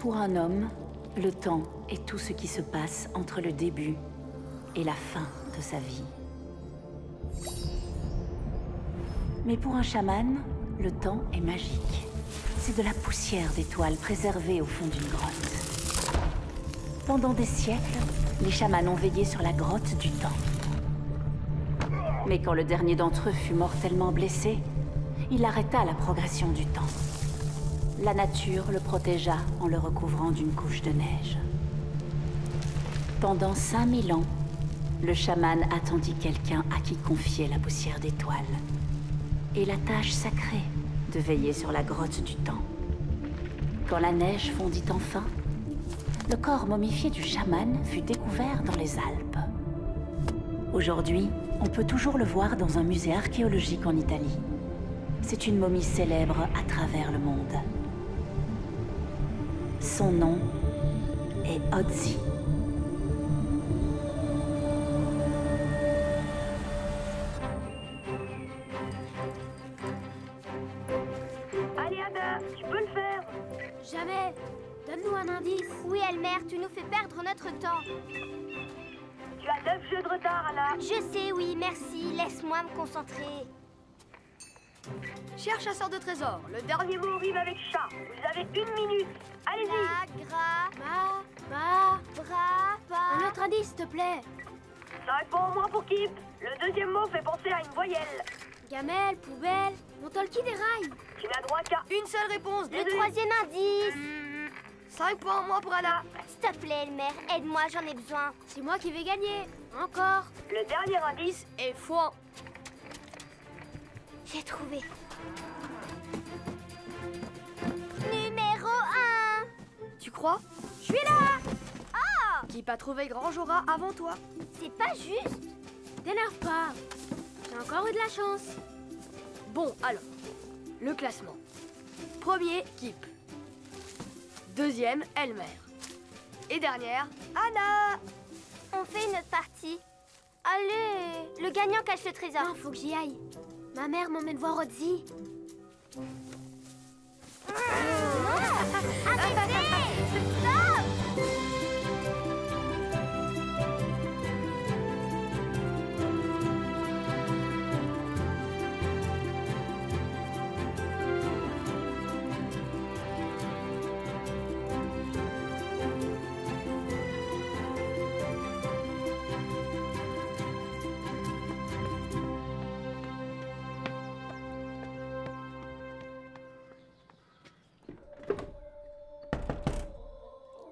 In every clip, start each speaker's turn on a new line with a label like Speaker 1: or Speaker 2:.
Speaker 1: Pour un homme, le temps est tout ce qui se passe entre le début et la fin de sa vie. Mais pour un chaman, le temps est magique. C'est de la poussière d'étoiles préservée au fond d'une grotte. Pendant des siècles, les chamans ont veillé sur la grotte du temps. Mais quand le dernier d'entre eux fut mortellement blessé, il arrêta la progression du temps. La nature le protégea en le recouvrant d'une couche de neige. Pendant 5000 ans, le chaman attendit quelqu'un à qui confier la poussière d'étoiles et la tâche sacrée de veiller sur la grotte du temps. Quand la neige fondit enfin, le corps momifié du chaman fut découvert dans les Alpes. Aujourd'hui, on peut toujours le voir dans un musée archéologique en Italie. C'est une momie célèbre à travers le monde. Son nom est Ötzi.
Speaker 2: Allez Anna, tu peux le faire.
Speaker 3: Jamais. Donne-nous un indice.
Speaker 4: Oui, Elmer, tu nous fais perdre notre temps.
Speaker 2: Tu as 9 jeux de retard, Anna.
Speaker 4: Je sais, oui, merci. Laisse-moi me concentrer.
Speaker 3: Cher chasseur de trésors.
Speaker 2: Le dernier mot rime avec chat. Vous avez 1 minute. Allez-y.
Speaker 3: Un autre indice, s'il te plaît.
Speaker 2: 5 points en moins pour Kip. Le deuxième mot fait penser à une voyelle.
Speaker 3: Gamelle, poubelle, mon talkie des rails.
Speaker 2: Tu n'as droit qu'à
Speaker 3: Une seule réponse.
Speaker 4: Le troisième indice.
Speaker 3: 5 points en moins pour Anna.
Speaker 4: S'il te plaît, Elmer, aide-moi, j'en ai besoin.
Speaker 3: C'est moi qui vais gagner. Encore.
Speaker 2: le dernier indice.
Speaker 3: Et foin.
Speaker 4: J'ai trouvé. Numéro 1.
Speaker 3: Tu crois?
Speaker 4: Je suis là. Oh,
Speaker 3: Qui pas trouvé grand Jora avant toi?
Speaker 4: c'est pas juste.
Speaker 3: T'énerve pas. J'ai encore eu de la chance. Bon, alors. Le classement. Premier, Kip. Deuxième, Elmer. Et dernière, Anna.
Speaker 4: On fait une autre partie. Allez, le gagnant cache le trésor.
Speaker 3: Non, faut que j'y aille. Ma mère m'emmène voir Ötzi.
Speaker 4: Arrêtez! Stop!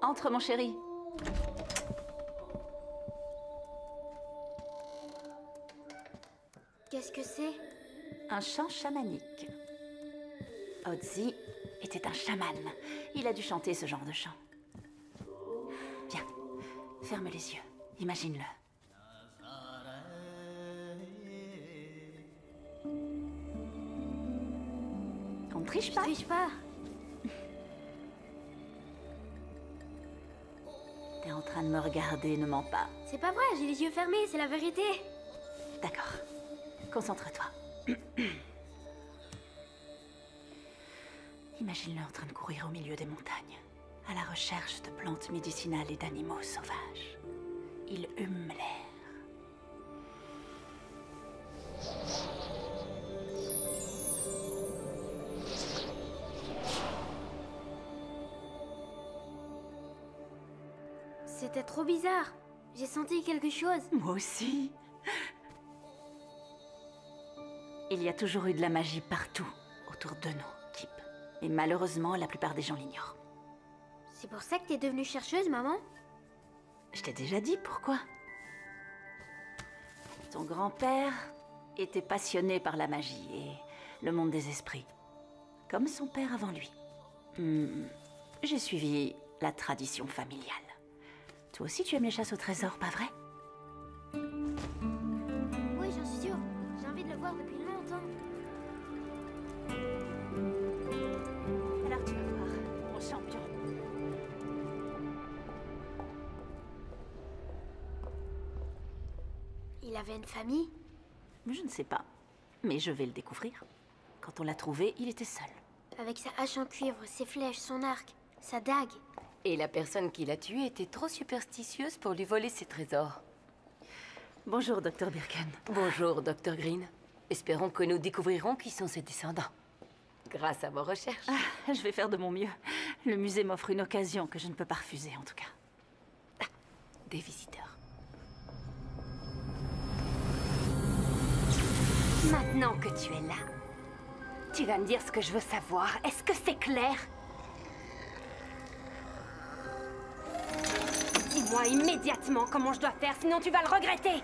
Speaker 1: Entre, mon chéri.
Speaker 3: Qu'est-ce que c'est?
Speaker 1: Un chant chamanique. Ötzi était un chaman. Il a dû chanter ce genre de chant. Viens, ferme les yeux. Imagine-le. On ne triche
Speaker 3: Je
Speaker 1: pas.
Speaker 3: triche pas.
Speaker 1: T'es en train de me regarder, ne mens pas.
Speaker 3: C'est pas vrai, j'ai les yeux fermés, c'est la vérité.
Speaker 1: D'accord. Concentre-toi. Imagine-le en train de courir au milieu des montagnes, à la recherche de plantes médicinales et d'animaux sauvages. Il hume l'air.
Speaker 3: C'était trop bizarre. J'ai senti quelque chose.
Speaker 1: Moi aussi. Il y a toujours eu de la magie partout autour de nous, Kip. Et malheureusement, la plupart des gens l'ignorent.
Speaker 3: C'est pour ça que t'es devenue chercheuse, maman?
Speaker 1: Je t'ai déjà dit pourquoi. Ton grand-père était passionné par la magie et le monde des esprits. Comme son père avant lui. J'ai suivi la tradition familiale. Toi aussi, tu aimes les chasses au trésor, pas vrai?
Speaker 3: Oui, j'en suis sûre. J'ai envie de le voir depuis longtemps.
Speaker 1: Alors tu vas voir, mon champion.
Speaker 3: Il avait une famille?
Speaker 1: Je ne sais pas, mais je vais le découvrir. Quand on l'a trouvé, il était seul.
Speaker 3: Avec sa hache en cuivre, ses flèches, son arc, sa dague.
Speaker 5: Et la personne qui l'a tué était trop superstitieuse pour lui voler ses trésors.
Speaker 1: Bonjour, Dr. Birken.
Speaker 5: Bonjour, Dr. Green. Espérons que nous découvrirons qui sont ses descendants. Grâce à vos recherches.
Speaker 1: Je vais faire de mon mieux. Le musée m'offre une occasion que je ne peux pas refuser, en tout cas.
Speaker 5: Des visiteurs. Maintenant que tu es là, tu vas me dire ce que je veux savoir. Est-ce que c'est clair? Dis-moi immédiatement comment je dois faire, sinon tu vas le regretter.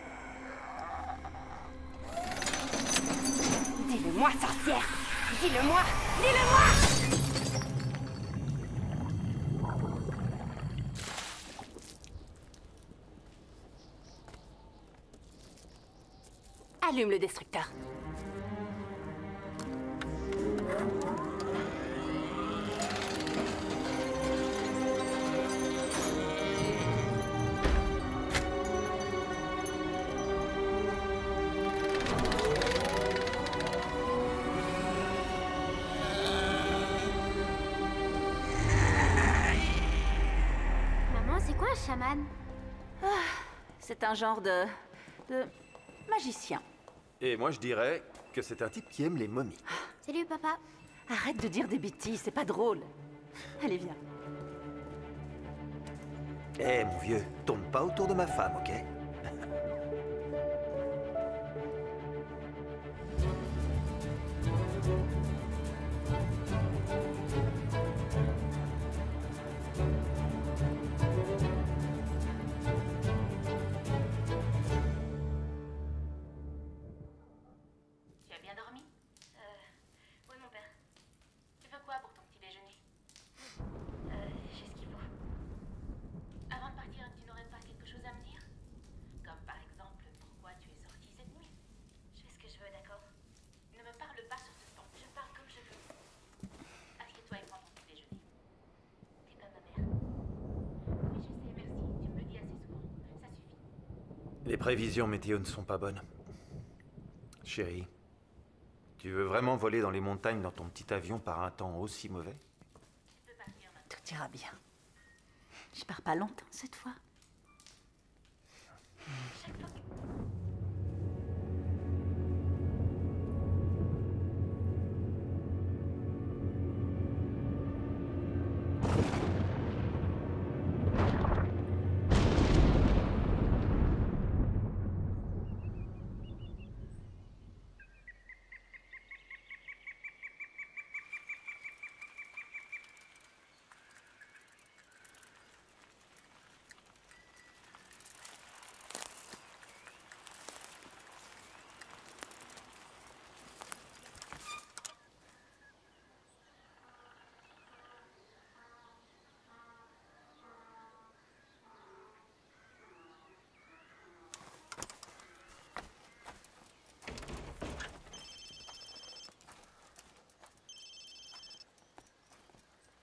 Speaker 5: Dis-le-moi, sorcière. Dis-le-moi. Dis-le-moi. Allume le destructeur.
Speaker 4: Maman, c'est quoi un chaman?
Speaker 1: C'est un genre de magicien.
Speaker 6: Et moi, je dirais que c'est un type qui aime les momies.
Speaker 4: Salut, papa.
Speaker 1: Arrête de dire des bêtises, c'est pas drôle. Allez, viens.
Speaker 6: Eh, mon vieux, tourne pas autour de ma femme, ok?
Speaker 1: Tu as bien dormi?
Speaker 2: Oui, mon père. Tu veux quoi pour ton petit déjeuner? J'ai ce qu'il faut. Avant de partir, tu n'aurais pas quelque chose à me dire? Comme par exemple, pourquoi tu es sortie cette nuit? Je fais ce que je veux, d'accord? Ne me parle pas sur ce ton. Je parle comme je veux. Assieds-toi et prends ton petit déjeuner. T'es pas ma mère. Oui, je sais, merci. Tu me le dis assez souvent. Ça suffit.
Speaker 6: Les prévisions météo ne sont pas bonnes. Chérie, tu veux vraiment voler dans les montagnes dans ton petit avion par un temps aussi mauvais?
Speaker 1: Tout ira bien. Je pars pas longtemps cette fois.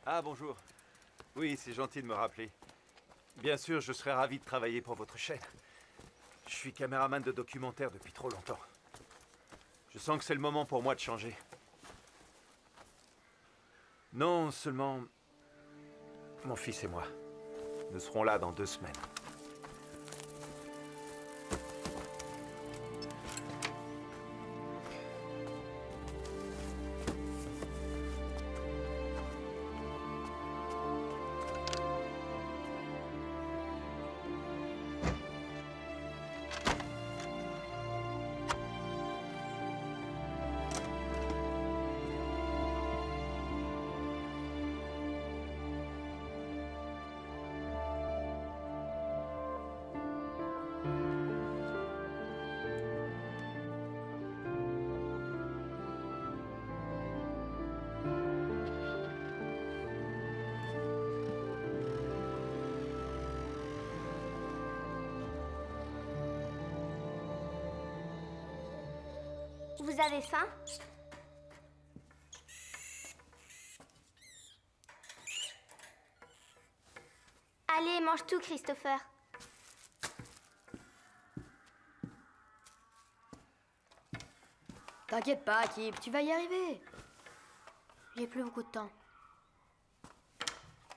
Speaker 6: Ah, bonjour. Oui, c'est gentil de me rappeler. Bien sûr, je serais ravi de travailler pour votre chaîne. Je suis caméraman de documentaire depuis trop longtemps. Je sens que c'est le moment pour moi de changer. Non, seulement... mon fils et moi. Nous serons là dans 2 semaines.
Speaker 4: Vous avez faim? Allez, mange tout, Christopher.
Speaker 3: T'inquiète pas, Kip, tu vas y arriver.
Speaker 4: J'ai plus beaucoup de temps.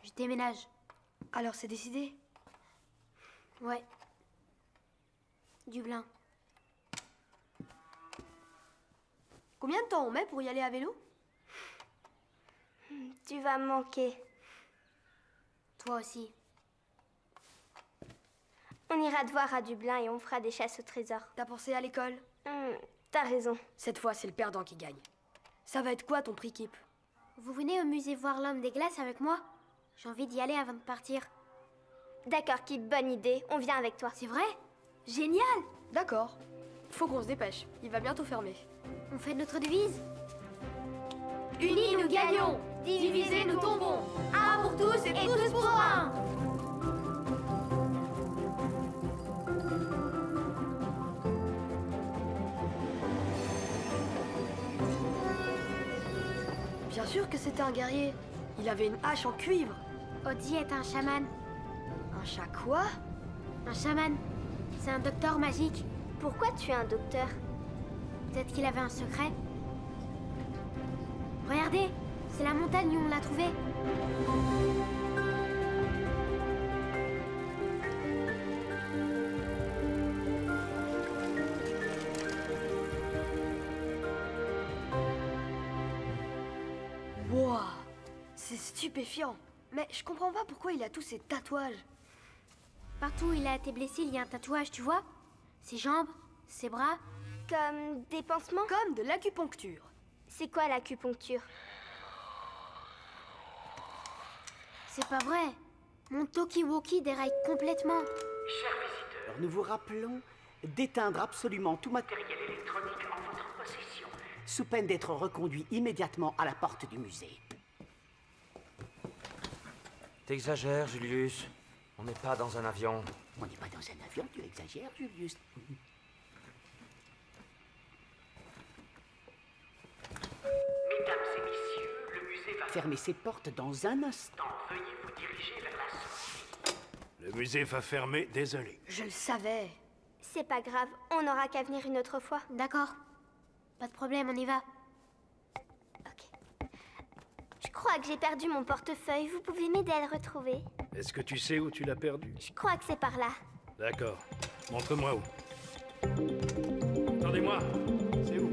Speaker 4: Je déménage.
Speaker 3: Alors c'est décidé?
Speaker 4: Ouais. Dublin.
Speaker 3: Combien de temps on met pour y aller à vélo?
Speaker 4: Tu vas me manquer.
Speaker 3: Toi aussi.
Speaker 4: On ira te voir à Dublin et on fera des chasses au trésor.
Speaker 3: T'as pensé à l'école?
Speaker 4: T'as raison.
Speaker 3: Cette fois, c'est le perdant qui gagne. Ça va être quoi ton prix Kip?
Speaker 4: Vous venez au musée voir l'homme des glaces avec moi? J'ai envie d'y aller avant de partir. D'accord, Kip, bonne idée. On vient avec toi.
Speaker 3: C'est vrai? Génial! D'accord. Faut qu'on se dépêche. Il va bientôt fermer.
Speaker 4: On fait notre devise?
Speaker 3: Unis, nous gagnons! Divisés, nous tombons! Un pour tous et tous pour un! Bien sûr que c'était un guerrier. Il avait une hache en cuivre.
Speaker 4: Odie est un chaman.
Speaker 3: Un chat quoi?
Speaker 4: Un chaman. C'est un docteur magique. Pourquoi tu es un docteur? Peut-être qu'il avait un secret. Regardez, c'est la montagne où on l'a trouvé.
Speaker 3: Wow, c'est stupéfiant. Mais je comprends pas pourquoi il a tous ces tatouages.
Speaker 4: Partout où il a été blessé, il y a un tatouage, tu vois? Ses jambes, ses bras. Comme des pansements?
Speaker 3: Comme de l'acupuncture.
Speaker 4: C'est quoi l'acupuncture? C'est pas vrai. Mon talkie-walkie déraille complètement.
Speaker 7: Chers visiteurs, nous vous rappelons d'éteindre absolument tout matériel électronique en votre possession, sous peine d'être reconduit immédiatement à la porte du musée.
Speaker 8: T'exagères, Julius. On n'est pas dans un avion.
Speaker 7: On n'est pas dans un avion, tu exagères, Julius. Mesdames et messieurs, le musée va fermer ses portes dans un instant. Veuillez vous diriger vers la sortie.
Speaker 9: Le musée va fermer, désolé.
Speaker 3: Je le savais.
Speaker 4: C'est pas grave, on n'aura qu'à venir une autre fois. D'accord. Pas de problème, on y va. Ok. Je crois que j'ai perdu mon portefeuille. Vous pouvez m'aider à le retrouver?
Speaker 9: Est-ce que tu sais où tu l'as perdu?
Speaker 4: Je crois que c'est par là.
Speaker 9: D'accord. Montre-moi où. Attendez-moi. C'est où?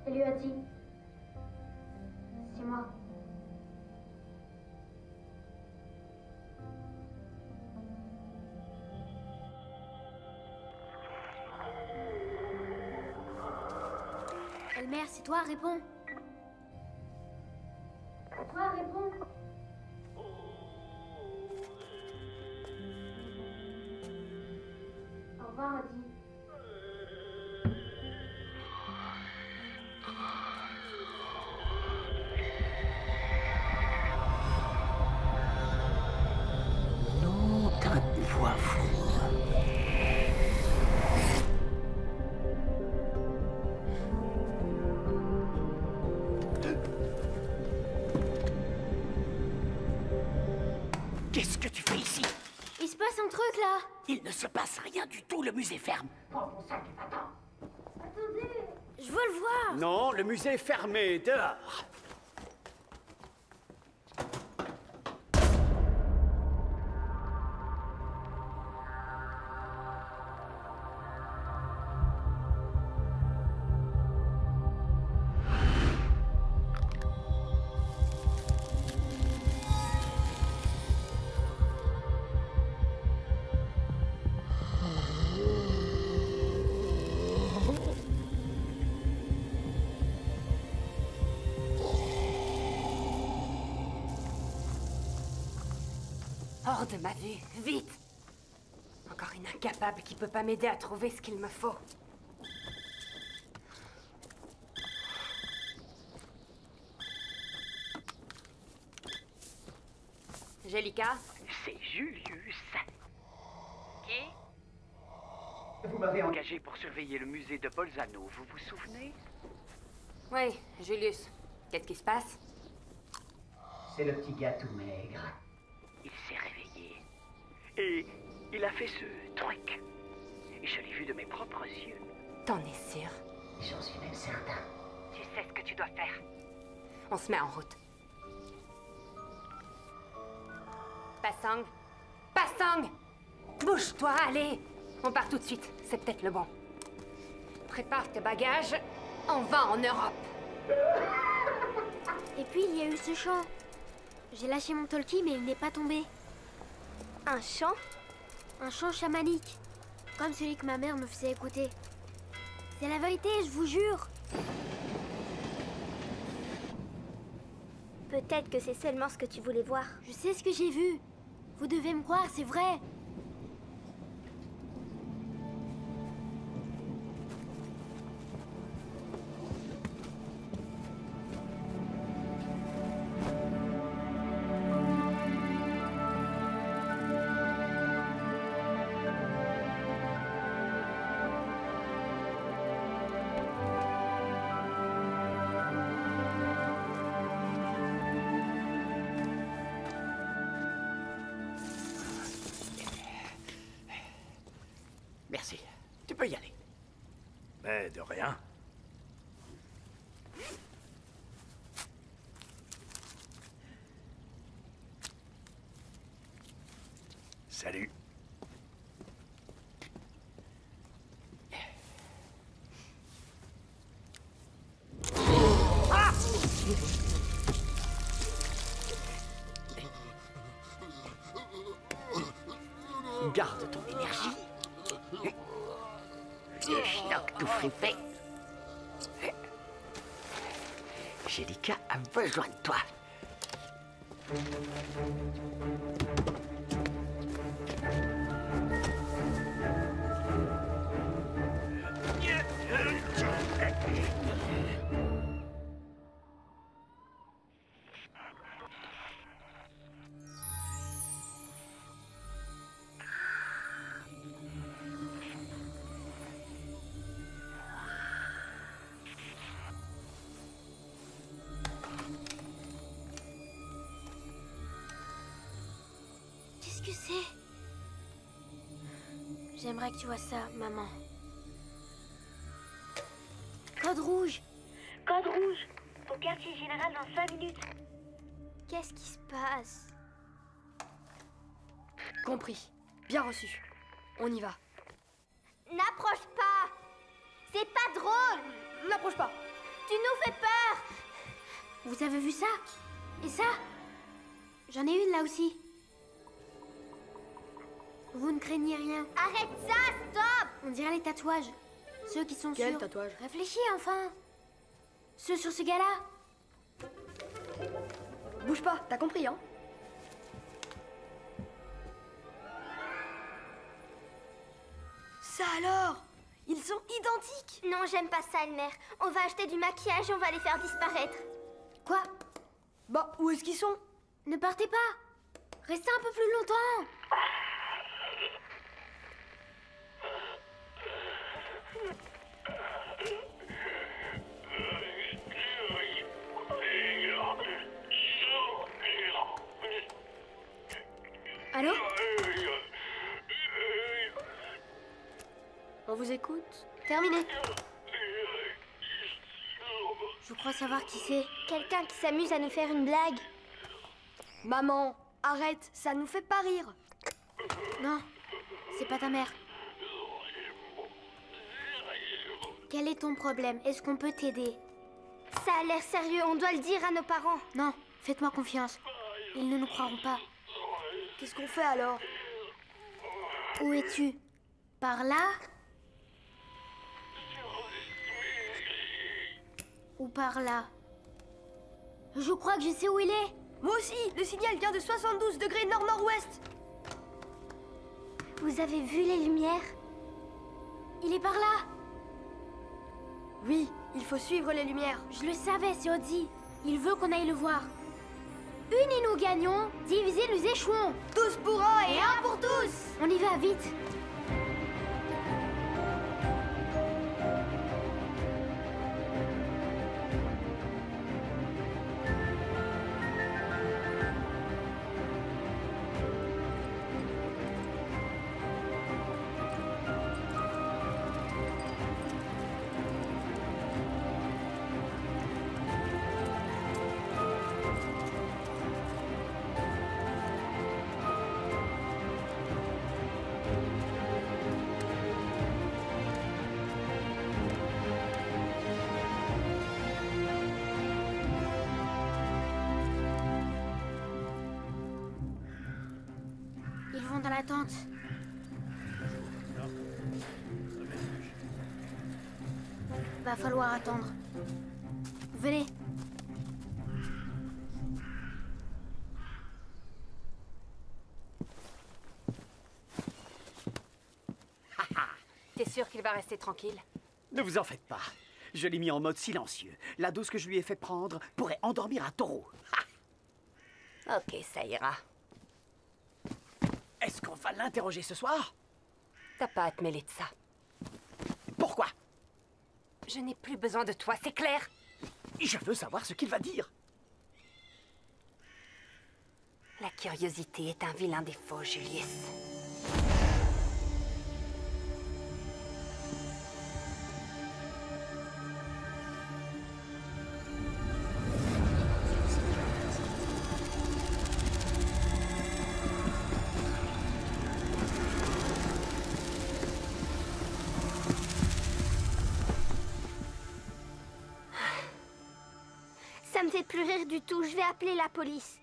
Speaker 4: Salut Adi. C'est moi. Elmer, c'est toi, réponds. C'est toi, réponds. Au revoir, Adi.
Speaker 7: Non, t'as une voix fou. Qu'est-ce que tu fais ici?
Speaker 4: Il se passe un truc, là.
Speaker 7: Il ne se passe rien du tout, le musée ferme. Prends ton sac et va-t'en.
Speaker 4: Attendez, je veux le voir.
Speaker 7: Non, le musée est fermé, dehors.
Speaker 5: Hors de ma vue, vite! Encore une incapable qui peut pas m'aider à trouver ce qu'il me faut. Jellica?
Speaker 7: C'est Julius. Qui? Vous m'avez engagé pour surveiller le musée de Bolzano, vous vous souvenez?
Speaker 5: Oui, Julius. Qu'est-ce qui se passe?
Speaker 7: C'est le petit gars tout maigre. Il s'est réveillé. Et Il a fait ce truc. Et je l'ai vu de mes propres yeux.
Speaker 5: T'en es sûr?
Speaker 7: J'en suis même certain. Tu sais ce que tu dois faire.
Speaker 5: On se met en route. Passang! Passang! Bouge-toi, allez! On part tout de suite, c'est peut-être le bon. Prépare tes bagages, on va en Europe.
Speaker 3: Et puis il y a eu ce chant. J'ai lâché mon talkie mais il n'est pas tombé.
Speaker 4: Un chant?
Speaker 3: Un chant chamanique. Comme celui que ma mère me faisait écouter. C'est la vérité, je vous jure.
Speaker 4: Peut-être que c'est seulement ce que tu voulais voir.
Speaker 3: Je sais ce que j'ai vu. Vous devez me croire, c'est vrai.
Speaker 7: Merci. Tu peux y aller.
Speaker 9: Mais de rien. Salut.
Speaker 7: Garde ton énergie. Vieux schnock tout frippé. Jellica a besoin de toi.
Speaker 3: Qu'est-ce que c'est? J'aimerais que tu vois ça, maman. Code rouge.
Speaker 4: Code rouge. Au quartier général dans 5 minutes. Qu'est-ce qui se passe?
Speaker 3: Compris. Bien reçu. On y va.
Speaker 4: N'approche pas. C'est pas drôle.
Speaker 3: N'approche pas.
Speaker 4: Tu nous fais peur.
Speaker 3: Vous avez vu ça? Et ça? J'en ai une là aussi. Vous ne craignez rien.
Speaker 4: Arrête ça, stop.
Speaker 3: On dirait les tatouages. Ceux qui sont
Speaker 10: Quel
Speaker 3: sur...
Speaker 10: tatouage?
Speaker 3: Réfléchis enfin. Ceux sur ce gars-là.
Speaker 10: Bouge pas, t'as compris, hein? Ça alors? Ils sont identiques!
Speaker 4: Non, j'aime pas ça, Elmer. On va acheter du maquillage et on va les faire disparaître.
Speaker 3: Quoi?
Speaker 10: Bah, où est-ce qu'ils sont?
Speaker 3: Ne partez pas. Restez un peu plus longtemps. Allô?
Speaker 10: On vous écoute?
Speaker 3: Terminé. Je crois savoir qui c'est.
Speaker 4: Quelqu'un qui s'amuse à nous faire une blague.
Speaker 10: Maman, arrête, ça nous fait pas rire.
Speaker 3: Non, c'est pas ta mère. Quel est ton problème? Est-ce qu'on peut t'aider?
Speaker 4: Ça a l'air sérieux, on doit le dire à nos parents.
Speaker 3: Non, faites-moi confiance. Ils ne nous croiront pas.
Speaker 10: Qu'est-ce qu'on fait alors?
Speaker 3: Où es-tu? Par là? Ou par là? Je crois que je sais où il est.
Speaker 10: Moi aussi, le signal vient de 72 degrés nord-nord-ouest.
Speaker 4: Vous avez vu les lumières?
Speaker 3: Il est par là.
Speaker 10: Oui, il faut suivre les lumières.
Speaker 3: Je le savais, c'est Odzi. Il veut qu'on aille le voir. Unis nous gagnons, divisés nous échouons.
Speaker 10: Tous pour un et un pour tous.
Speaker 3: On y va, vite. tente. Va falloir attendre. Venez.
Speaker 5: T'es sûr qu'il va rester tranquille?
Speaker 7: Ne vous en faites pas. Je l'ai mis en mode silencieux. La dose que je lui ai fait prendre pourrait endormir un taureau.
Speaker 5: Ok, ça ira.
Speaker 7: Est-ce qu'on va l'interroger ce soir?
Speaker 5: T'as pas à te mêler de ça.
Speaker 7: Pourquoi?
Speaker 5: Je n'ai plus besoin de toi, c'est clair?
Speaker 7: Je veux savoir ce qu'il va dire.
Speaker 5: La curiosité est un vilain défaut, Julius.
Speaker 4: Ça me fait plus rire du tout. Je vais appeler la police.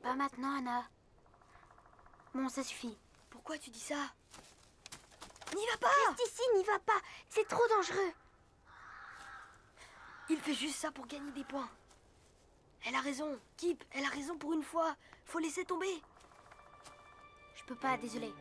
Speaker 3: Pas maintenant, Anna. Bon, ça suffit.
Speaker 10: Pourquoi tu dis ça? N'y va pas!
Speaker 4: Reste ici, n'y va pas. C'est trop dangereux.
Speaker 10: Il fait juste ça pour gagner des points. Elle a raison. Kip, elle a raison pour une fois. Faut laisser tomber.
Speaker 3: Je peux pas, désolé.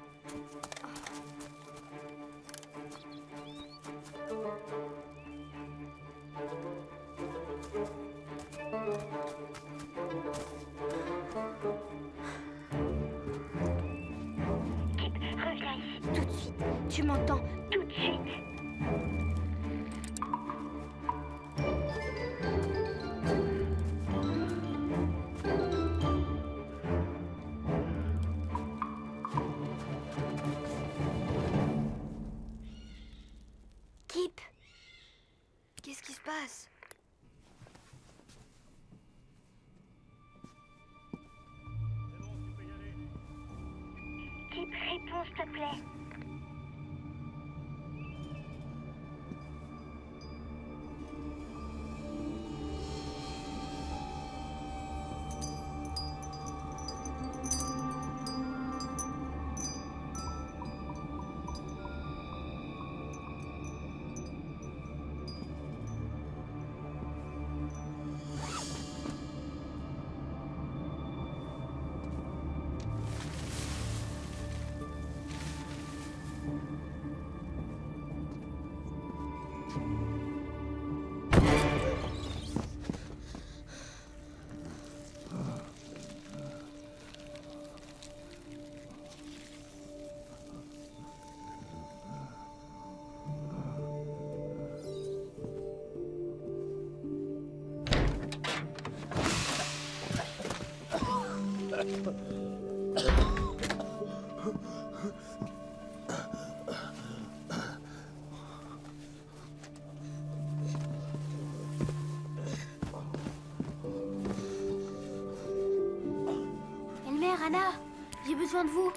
Speaker 4: Kip, reviens ici tout de suite. Tu m'entends? Tout de suite. Kip,
Speaker 10: Qu'est-ce qui se passe?
Speaker 4: Kip, réponds, s'il te plaît.
Speaker 3: Elmer, Anna, j'ai besoin de vous.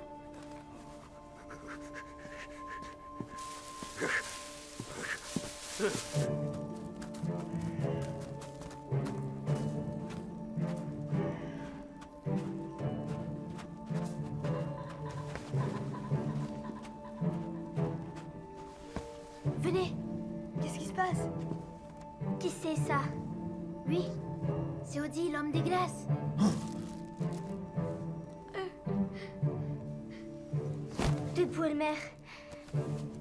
Speaker 10: Venez. Qu'est-ce qui se passe?
Speaker 4: Qui c'est ça?
Speaker 3: Oui, c'est Odie, l'homme des glaces.
Speaker 4: Debout, Elmer.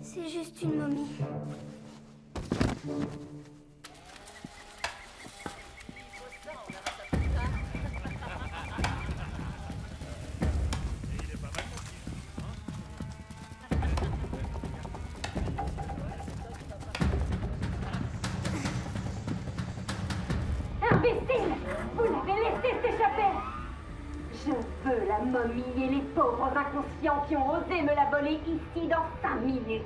Speaker 4: C'est juste une momie.
Speaker 5: Imbécile! Vous l'avez laissé s'échapper! Je veux la momie et les pauvres inconscients qui ont osé me la voler ici dans 5 minutes.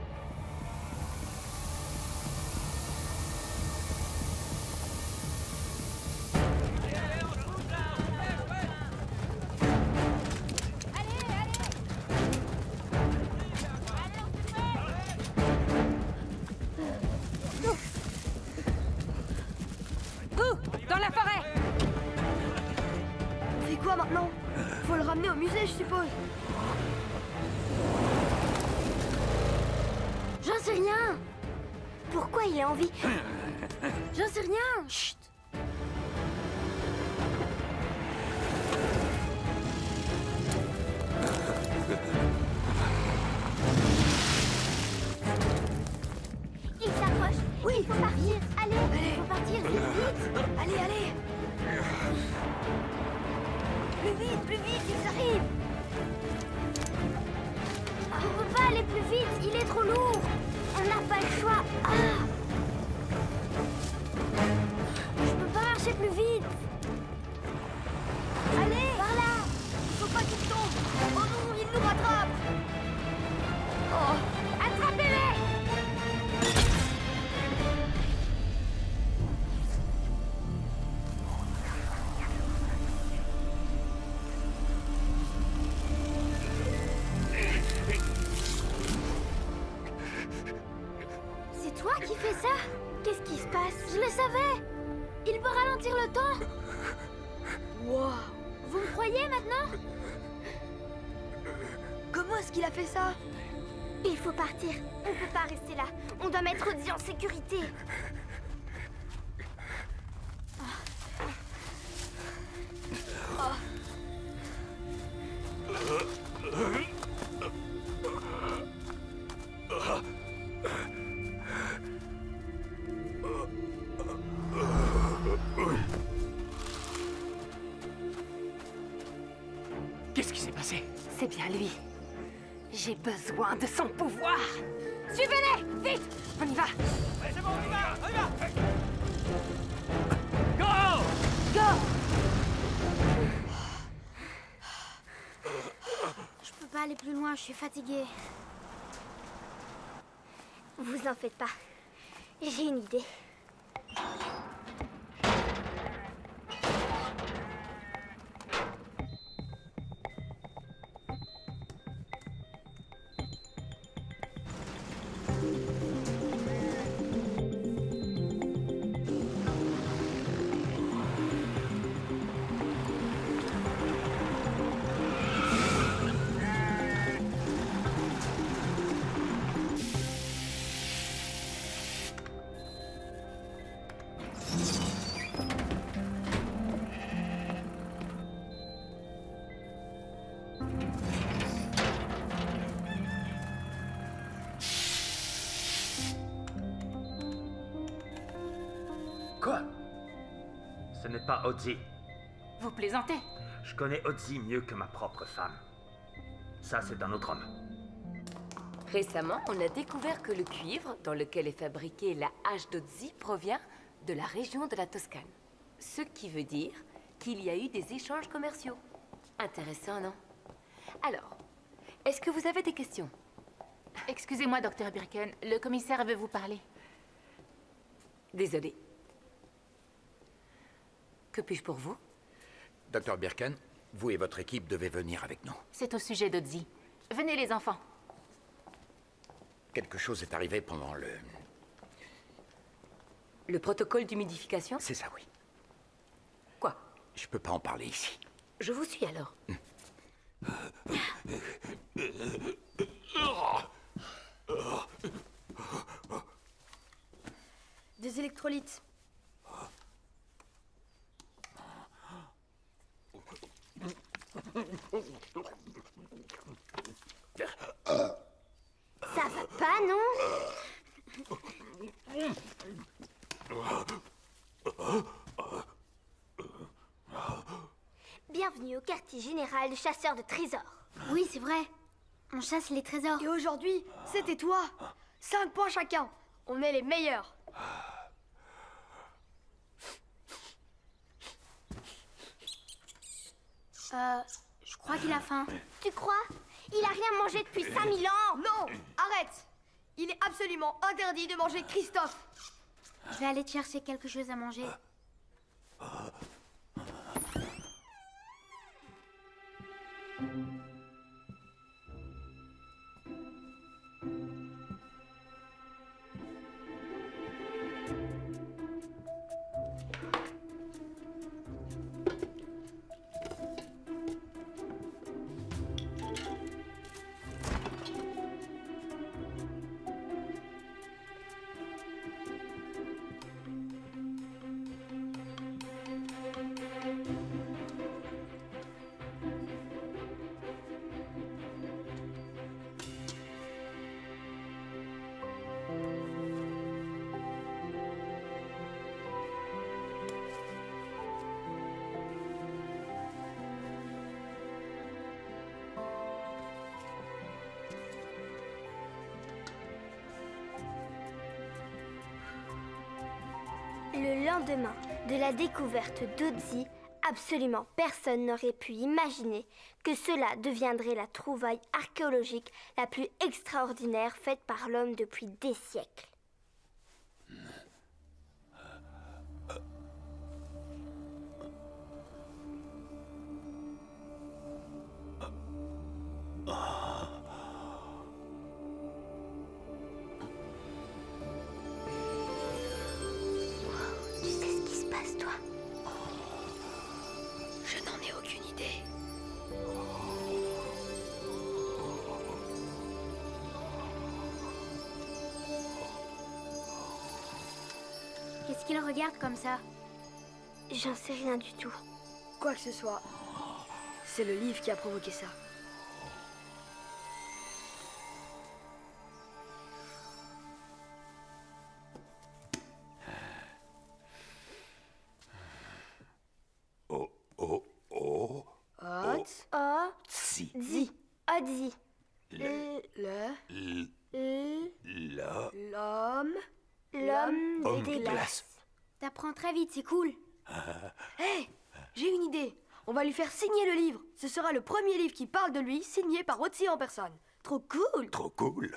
Speaker 5: Dans la forêt!
Speaker 10: On fait quoi maintenant? Faut le ramener au musée, je suppose.
Speaker 4: rien. Pourquoi il a envie?
Speaker 3: J'en sais rien. Chut.
Speaker 4: Il s'approche.
Speaker 3: Oui.
Speaker 4: Il faut partir. Allez,
Speaker 3: Allez.
Speaker 4: il faut partir vite.
Speaker 3: Allez, allez.
Speaker 4: Plus vite, ils arrivent. On peut pas aller plus vite, il est trop lourd. On n'a pas le choix. Ah. Je peux pas marcher plus vite. Allez, par là.
Speaker 10: Il faut pas qu'il tombe. Oh non, il nous rattrape.
Speaker 4: Oh, attrapez-les. C'est toi qui fais ça? Qu'est-ce qui se passe? Je le savais. Il peut ralentir le temps.
Speaker 10: Wow.
Speaker 4: Vous me croyez maintenant?
Speaker 10: Comment est-ce qu'il a fait ça?
Speaker 4: Il faut partir. On peut pas rester là. On doit mettre Odzi en sécurité.
Speaker 11: Qu'est-ce qui s'est passé?
Speaker 5: C'est bien lui. J'ai besoin de son pouvoir. Suivez-les, vite. On y va.
Speaker 11: Allez, c'est bon, on y va, on y va. Go!
Speaker 5: Go.
Speaker 4: Je peux pas aller plus loin, je suis fatiguée. Vous en faites pas. J'ai une idée.
Speaker 8: Quoi? Ce n'est pas Odzi.
Speaker 5: Vous plaisantez?
Speaker 8: Je connais Odzi mieux que ma propre femme. Ça, c'est un autre homme.
Speaker 12: Récemment, on a découvert que le cuivre dans lequel est fabriquée la hache d'Odzi provient de la région de la Toscane. Ce qui veut dire qu'il y a eu des échanges commerciaux. Intéressant, non? Alors, est-ce que vous avez des questions?
Speaker 2: Excusez-moi, Dr. Birken, le commissaire veut vous parler.
Speaker 12: Désolée. Que puis-je pour vous?
Speaker 9: Dr. Birken, vous et votre équipe devez venir avec nous.
Speaker 2: C'est au sujet d'Odzi. Venez, les enfants.
Speaker 9: Quelque chose est arrivé pendant le...
Speaker 12: Le protocole d'humidification?
Speaker 9: C'est ça, oui.
Speaker 12: Quoi?
Speaker 9: Je peux pas en parler ici.
Speaker 12: Je vous suis alors.
Speaker 10: Des électrolytes.
Speaker 4: Ça va pas, non? Bienvenue au quartier général de chasseurs de trésors.
Speaker 3: Oui, c'est vrai. On chasse les trésors.
Speaker 10: Et aujourd'hui, c'était toi. 5 points chacun. On est les meilleurs.
Speaker 3: Je crois qu'il a faim.
Speaker 4: Tu crois? Il a rien mangé depuis 5000 ans.
Speaker 10: Non, arrête. Il est absolument interdit de manger Christophe.
Speaker 3: Je vais aller te chercher quelque chose à manger.
Speaker 4: lendemain de la découverte d'Otzi, absolument personne n'aurait pu imaginer que cela deviendrait la trouvaille archéologique la plus extraordinaire faite par l'homme depuis des siècles. Tu sais ce qui se passe, toi?
Speaker 10: Je n'en ai aucune idée.
Speaker 4: Qu'est-ce qu'il regarde comme ça? J'en sais rien du tout.
Speaker 10: Quoi que ce soit, c'est le livre qui a provoqué ça.
Speaker 4: Otzi. Otzi. L'homme des glaces.
Speaker 3: T'apprends très vite, c'est cool.
Speaker 10: Hé, j'ai une idée. On va lui faire signer le livre. Ce sera le premier livre qui parle de lui, signé par Otzi en personne. Trop cool.
Speaker 9: Trop cool.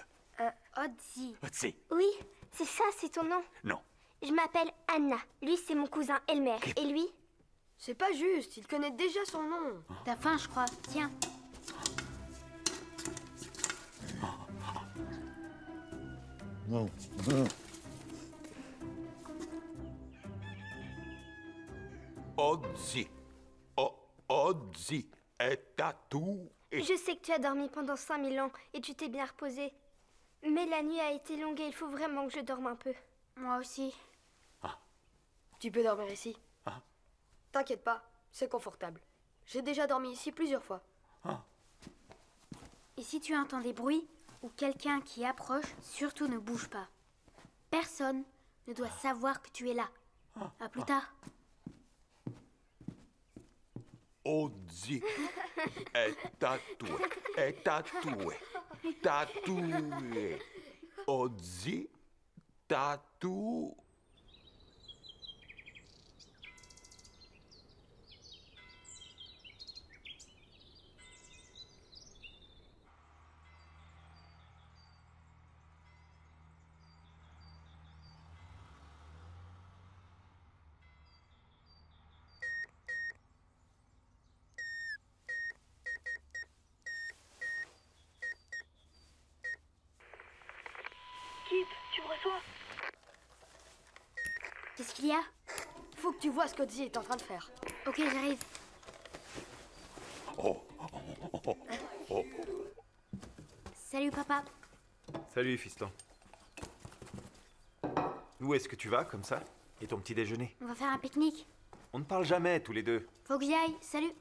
Speaker 4: Otzi.
Speaker 9: Otzi.
Speaker 4: Oui, c'est ça, c'est ton nom.
Speaker 9: Non.
Speaker 4: Je m'appelle Anna. Lui, c'est mon cousin Elmer. Et lui?
Speaker 10: C'est pas juste, il connaît déjà son nom.
Speaker 3: T'as faim, je crois. Tiens.
Speaker 9: Non. Otzi. Otzi est à tout.
Speaker 4: Je sais que tu as dormi pendant 5000 ans et tu t'es bien reposé. Mais la nuit a été longue et il faut vraiment que je dorme un peu.
Speaker 3: Moi aussi.
Speaker 10: Tu peux dormir ici. T'inquiète pas, c'est confortable. J'ai déjà dormi ici plusieurs fois.
Speaker 3: Et si tu entends des bruits ou quelqu'un qui approche, surtout ne bouge pas. Personne ne doit savoir que tu es là. À plus tard.
Speaker 9: Otzi est tatoué. Est tatoué. Tatoué. Otzi tatou.
Speaker 10: Kip, tu me reçois?
Speaker 3: Qu'est-ce qu'il y a?
Speaker 10: Faut que tu vois ce qu'Otzi est en train de faire.
Speaker 3: Ok, j'arrive. Salut, papa.
Speaker 6: Salut, fiston. Où est-ce que tu vas, comme ça? Et ton petit déjeuner?
Speaker 3: On va faire un pique-nique.
Speaker 6: On ne parle jamais, tous les deux.
Speaker 3: Faut que j'y aille. Salut.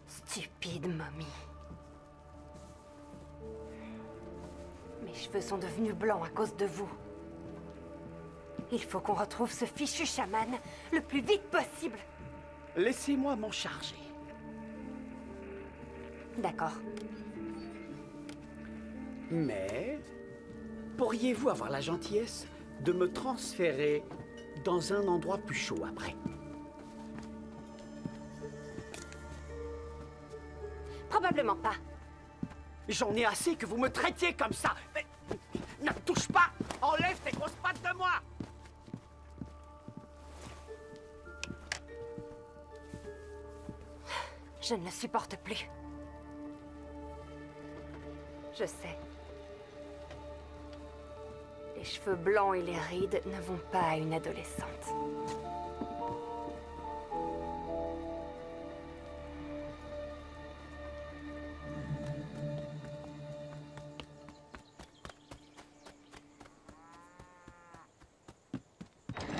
Speaker 5: Stupide momie. Mes cheveux sont devenus blancs à cause de vous. Il faut qu'on retrouve ce fichu chaman le plus vite possible.
Speaker 7: Laissez-moi m'en charger.
Speaker 5: D'accord.
Speaker 7: Mais pourriez-vous avoir la gentillesse de me transférer dans un endroit plus chaud après?
Speaker 5: Probablement pas.
Speaker 7: J'en ai assez que vous me traitiez comme ça. Mais ne me touche pas. Enlève tes grosses pattes de moi.
Speaker 5: Je ne le supporte plus. Je sais. Les cheveux blancs et les rides ne vont pas à une adolescente.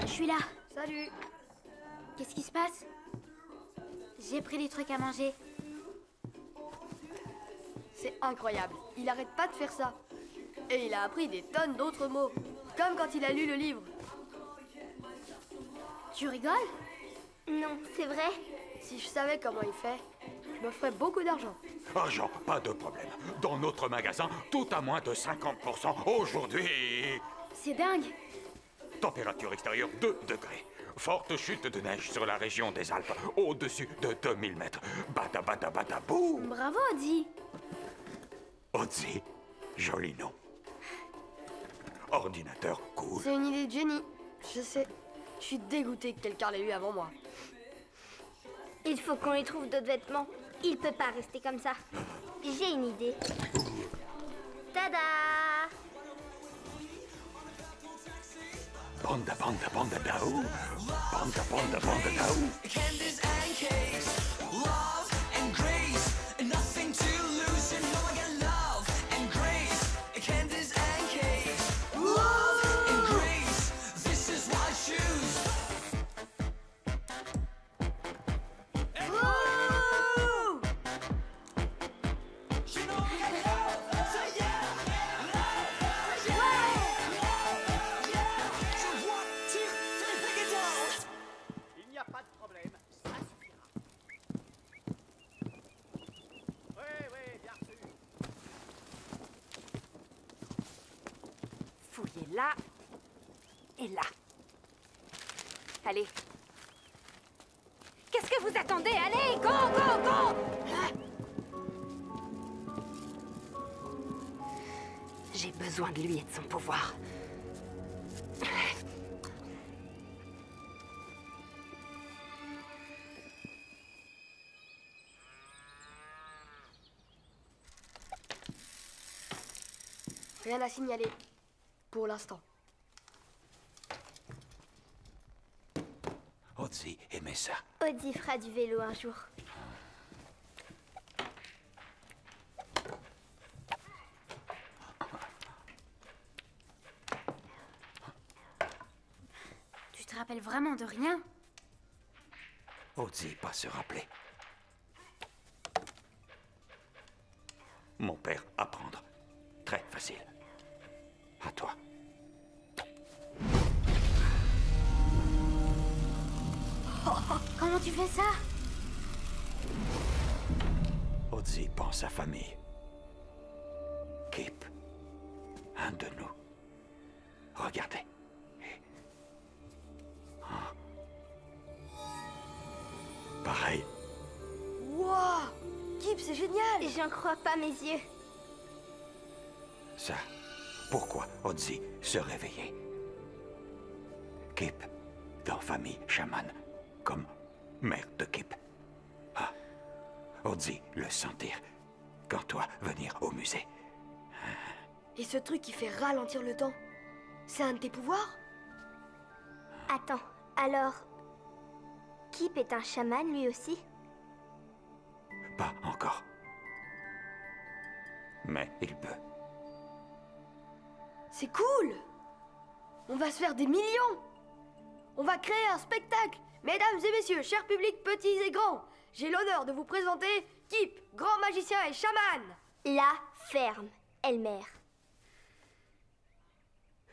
Speaker 3: Je suis là.
Speaker 10: Salut.
Speaker 3: Qu'est-ce qui se passe? J'ai pris des trucs à manger.
Speaker 10: C'est incroyable. Il arrête pas de faire ça. Et il a appris des tonnes d'autres mots. Comme quand il a lu le livre.
Speaker 3: Tu rigoles?
Speaker 4: Non, c'est vrai.
Speaker 10: Si je savais comment il fait, je me ferais beaucoup d'argent.
Speaker 13: Argent, pas de problème. Dans notre magasin, tout à moins de 50% aujourd'hui.
Speaker 10: C'est dingue.
Speaker 13: Température extérieure 2 degrés. Forte chute de neige sur la région des Alpes, au-dessus de 2000 mètres. Bada bada bada boum.
Speaker 10: Bravo, Odzi.
Speaker 13: Odzi, joli nom. Ordinateur cool.
Speaker 10: C'est une idée de génie. Je sais. Je suis dégoûté que quelqu'un l'ait eu avant moi.
Speaker 4: Il faut qu'on lui trouve d'autres vêtements. Il peut pas rester comme ça. J'ai une idée. Tada!
Speaker 13: Banda banda banda daou. Banda banda banda daou.
Speaker 11: Candies and cakes, love and grace, nothing to lose, you know I got love and grace. Candies and cakes, love and grace, this is what I choose.
Speaker 10: Wouh!
Speaker 11: You know I got love, so yeah, love, yeah, so 1, 2, 3, break it down.
Speaker 7: Il n'y a pas de problème, ça suffira. Oui, bien sûr.
Speaker 5: Fouillez là et là. Allez. Qu'est-ce que vous attendez? Allez, go, go, go! J'ai besoin de lui et de son pouvoir.
Speaker 10: Rien à signaler. Pour l'instant.
Speaker 13: Odzi aimait ça.
Speaker 4: Odzi fera du vélo un jour.
Speaker 3: Tu te rappelles vraiment de rien?
Speaker 13: Odzi pas se rappeler. Mon père, apprendre. Très facile. À toi.
Speaker 3: Comment tu fais ça?
Speaker 13: Odzi pense à famille. Kip. Un de nous. Regardez. Ah. Pareil.
Speaker 10: Wouah! Kip, c'est génial!
Speaker 4: J'en crois pas mes yeux.
Speaker 13: Ça. Pourquoi Odzi se réveillait? Kip, dans famille chamane, comme mère de Kip. Ah, Odzi le sentir, quand toi venir au musée.
Speaker 10: Et ce truc qui fait ralentir le temps, c'est un de tes pouvoirs?
Speaker 4: Attends, alors... Kip est un chaman lui aussi?
Speaker 13: Pas encore. Mais il peut.
Speaker 10: C'est cool! On va se faire des millions! On va créer un spectacle! Mesdames et messieurs, chers publics petits et grands, j'ai l'honneur de vous présenter Kip, grand magicien et chaman!
Speaker 4: La ferme, Elmer.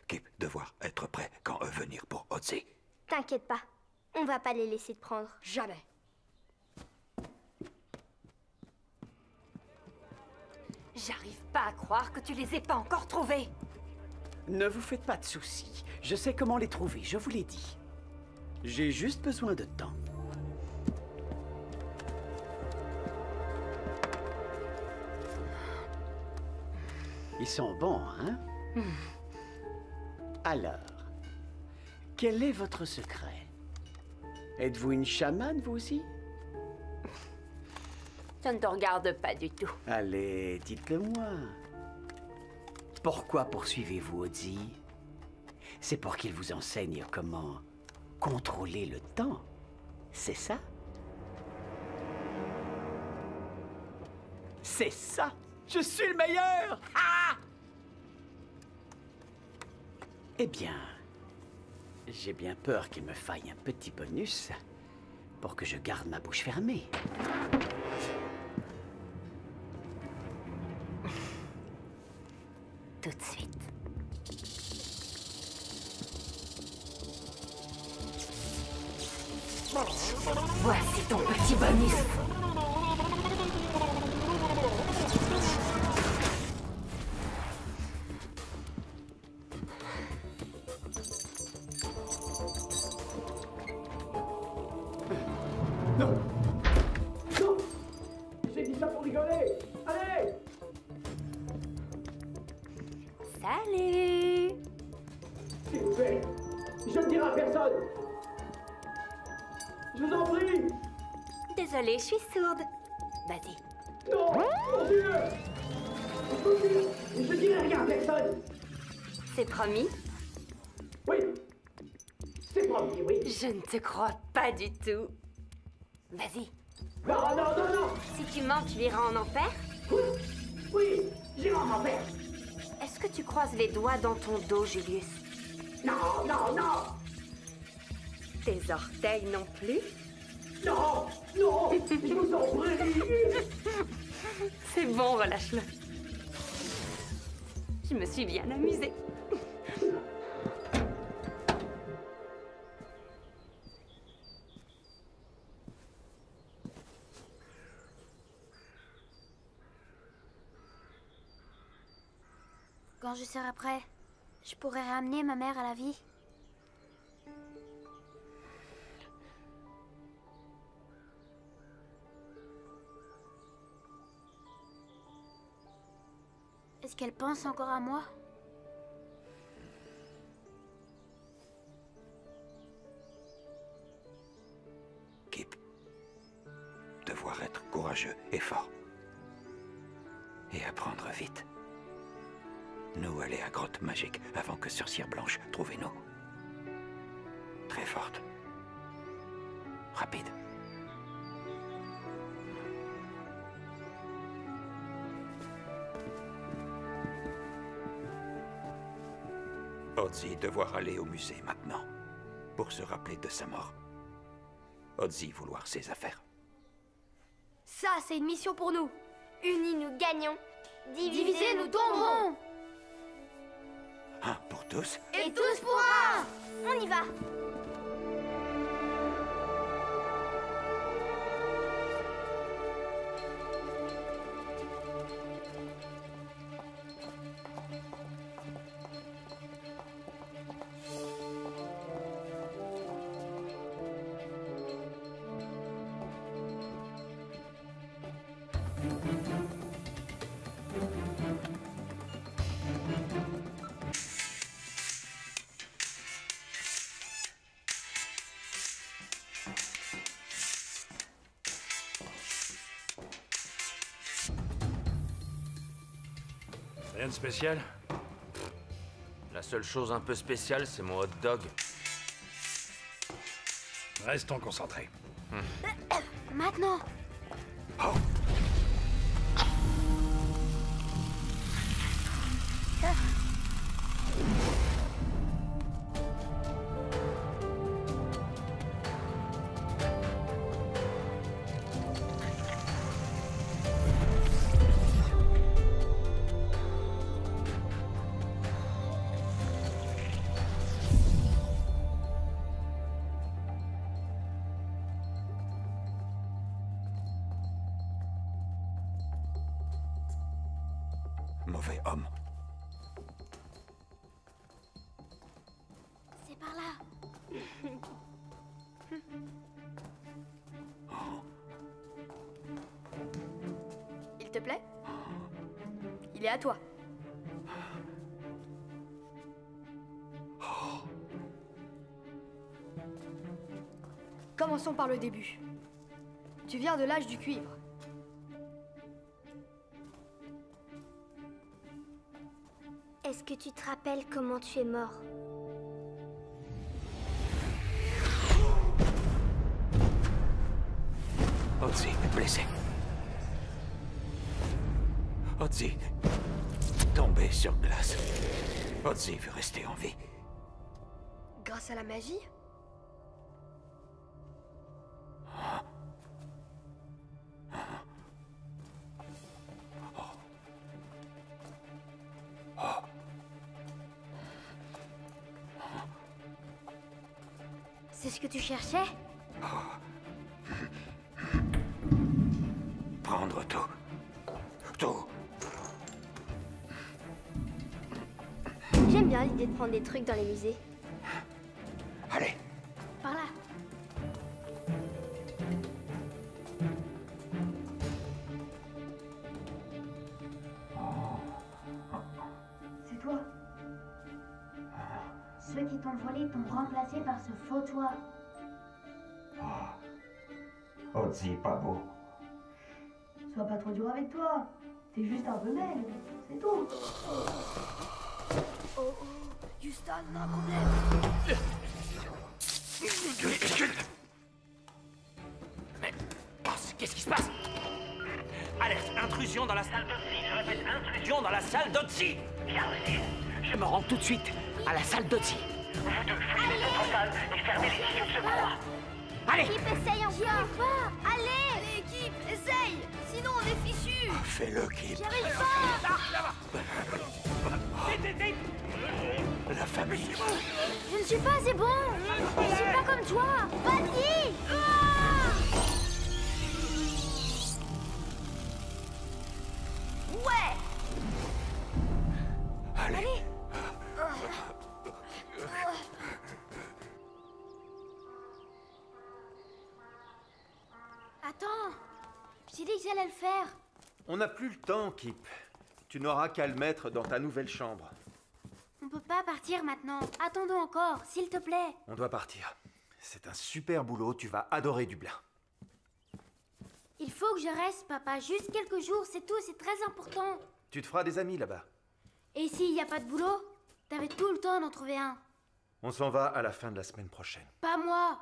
Speaker 13: Kip devoir être prêt quand venir pour Odzi.
Speaker 4: T'inquiète pas, on va pas les laisser te prendre.
Speaker 10: Jamais.
Speaker 5: J'arrive pas à croire que tu les aies pas encore trouvés.
Speaker 7: Ne vous faites pas de soucis. Je sais comment les trouver, je vous l'ai dit. J'ai juste besoin de temps. Ils sont bons, hein? Alors, quel est votre secret? Êtes-vous une chamane, vous aussi?
Speaker 12: Ça ne te regarde pas du tout.
Speaker 7: Allez, dites-le-moi. Pourquoi poursuivez-vous Odzi? C'est pour qu'il vous enseigne comment contrôler le temps. C'est ça? C'est ça! Je suis le meilleur! Ah! Eh bien, j'ai bien peur qu'il me faille un petit bonus pour que je garde ma bouche fermée.
Speaker 12: Tout de suite. Voici ton petit bonus.
Speaker 5: Salut!
Speaker 14: S'il vous plaît, je ne dirai à personne. Je vous en prie.
Speaker 5: Désolée, je suis sourde. Vas-y.
Speaker 14: Non, mon Dieu. Je dirai rien à personne.
Speaker 5: C'est promis?
Speaker 14: Oui, c'est promis, oui.
Speaker 5: Je ne te crois pas du tout. Vas-y.
Speaker 14: Non, non, non, non.
Speaker 5: Si tu mens, tu iras en enfer?
Speaker 14: Oui, j'irai en enfer.
Speaker 5: Est-ce que tu croises les doigts dans ton dos, Julius?
Speaker 14: Non, non, non.
Speaker 5: Tes orteils non plus?
Speaker 14: Non, non, je vous en prie.
Speaker 5: C'est bon, relâche-le. Je me suis bien amusée.
Speaker 4: Quand je serai prêt, je pourrai ramener ma mère à la vie. Est-ce qu'elle pense encore à moi?
Speaker 13: Kip, devoir être courageux et fort. Et apprendre vite. Nous aller à Grotte Magique avant que Sorcière Blanche trouve nous. Très forte. Rapide. Ozzy devoir aller au musée maintenant, pour se rappeler de sa mort. Ozzy vouloir ses affaires.
Speaker 10: Ça, c'est une mission pour nous.
Speaker 4: Unis, nous gagnons.
Speaker 10: Divisés, nous tomberons.
Speaker 13: Un pour tous.
Speaker 10: Et tous pour un.
Speaker 4: On y va.
Speaker 15: Rien de spécial? La seule chose un peu spéciale, c'est mon hot dog. Restons concentrés.
Speaker 4: Maintenant.
Speaker 13: Mauvais homme.
Speaker 4: C'est par là.
Speaker 10: Il te plaît? Il est à toi. Commençons par le début. Tu viens de l'âge du cuivre.
Speaker 4: Est-ce que tu te rappelles comment tu es mort?
Speaker 13: Ozzy, blessé. Ozzy, tombé sur glace. Ozzy veut rester en vie.
Speaker 10: Grâce à la magie?
Speaker 4: C'est ce que tu cherchais?
Speaker 13: Prendre tout. Tout.
Speaker 4: J'aime bien l'idée de prendre des trucs dans les musées.
Speaker 13: Allez.
Speaker 4: Par là.
Speaker 10: C'est toi?
Speaker 2: Ceux qui t'ont volé t'ont remplacé par ce faux toi.
Speaker 13: Ozzy, pas beau.
Speaker 10: Sois pas trop dur avec toi. T'es juste un peu maigre, c'est tout. Oh, Houston, on a un problème.
Speaker 15: Mais... qu'est-ce qui se passe? Alerte, intrusion dans la salle d'Otzi. Je répète, intrusion dans la salle d'Otzi. Bien aussi. Je me rends tout de suite à la salle d'Otzi. Vous deux, fouillez les autres salles et fermez les issues de secours. Allez!
Speaker 4: Équipe, essaye encore. Pas. Allez.
Speaker 10: Allez, équipe, essaye. Sinon, on est fichus.
Speaker 13: Fais-le, Kip.
Speaker 4: J'y arrive pas.
Speaker 13: La famille.
Speaker 4: Je ne suis pas assez bon. Je suis pas comme toi. Vas-y. Ouais.
Speaker 13: Allez.
Speaker 4: Attends. J'ai dit que j'allais le faire.
Speaker 6: On n'a plus le temps, Kip. Tu n'auras qu'à le mettre dans ta nouvelle chambre.
Speaker 4: On peut pas partir maintenant. Attendons encore, s'il te plaît.
Speaker 6: On doit partir. C'est un super boulot, tu vas adorer Dublin.
Speaker 4: Il faut que je reste, papa. Juste quelques jours, c'est tout. C'est très important.
Speaker 6: Tu te feras des amis là-bas.
Speaker 4: Et s'il n'y a pas de boulot? T'avais tout le temps d'en trouver un.
Speaker 6: On s'en va à la fin de la semaine prochaine.
Speaker 4: Pas moi.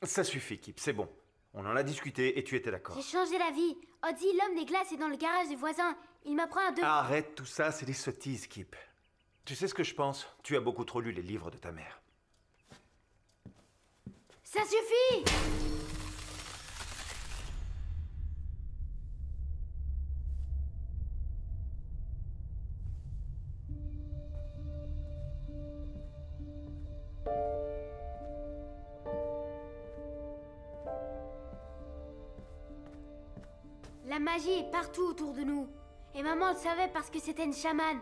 Speaker 6: Ça suffit, Kip, c'est bon. On en a discuté et tu étais d'accord.
Speaker 4: J'ai changé la vie. Ozzy, l'homme des glaces, est dans le garage des voisins. Il m'apprend à deux...
Speaker 6: Arrête tout ça, c'est des sottises, Kip. Tu sais ce que je pense? Tu as beaucoup trop lu les livres de ta mère.
Speaker 4: Ça suffit! La magie est partout autour de nous. Et maman le savait parce que c'était une chamane.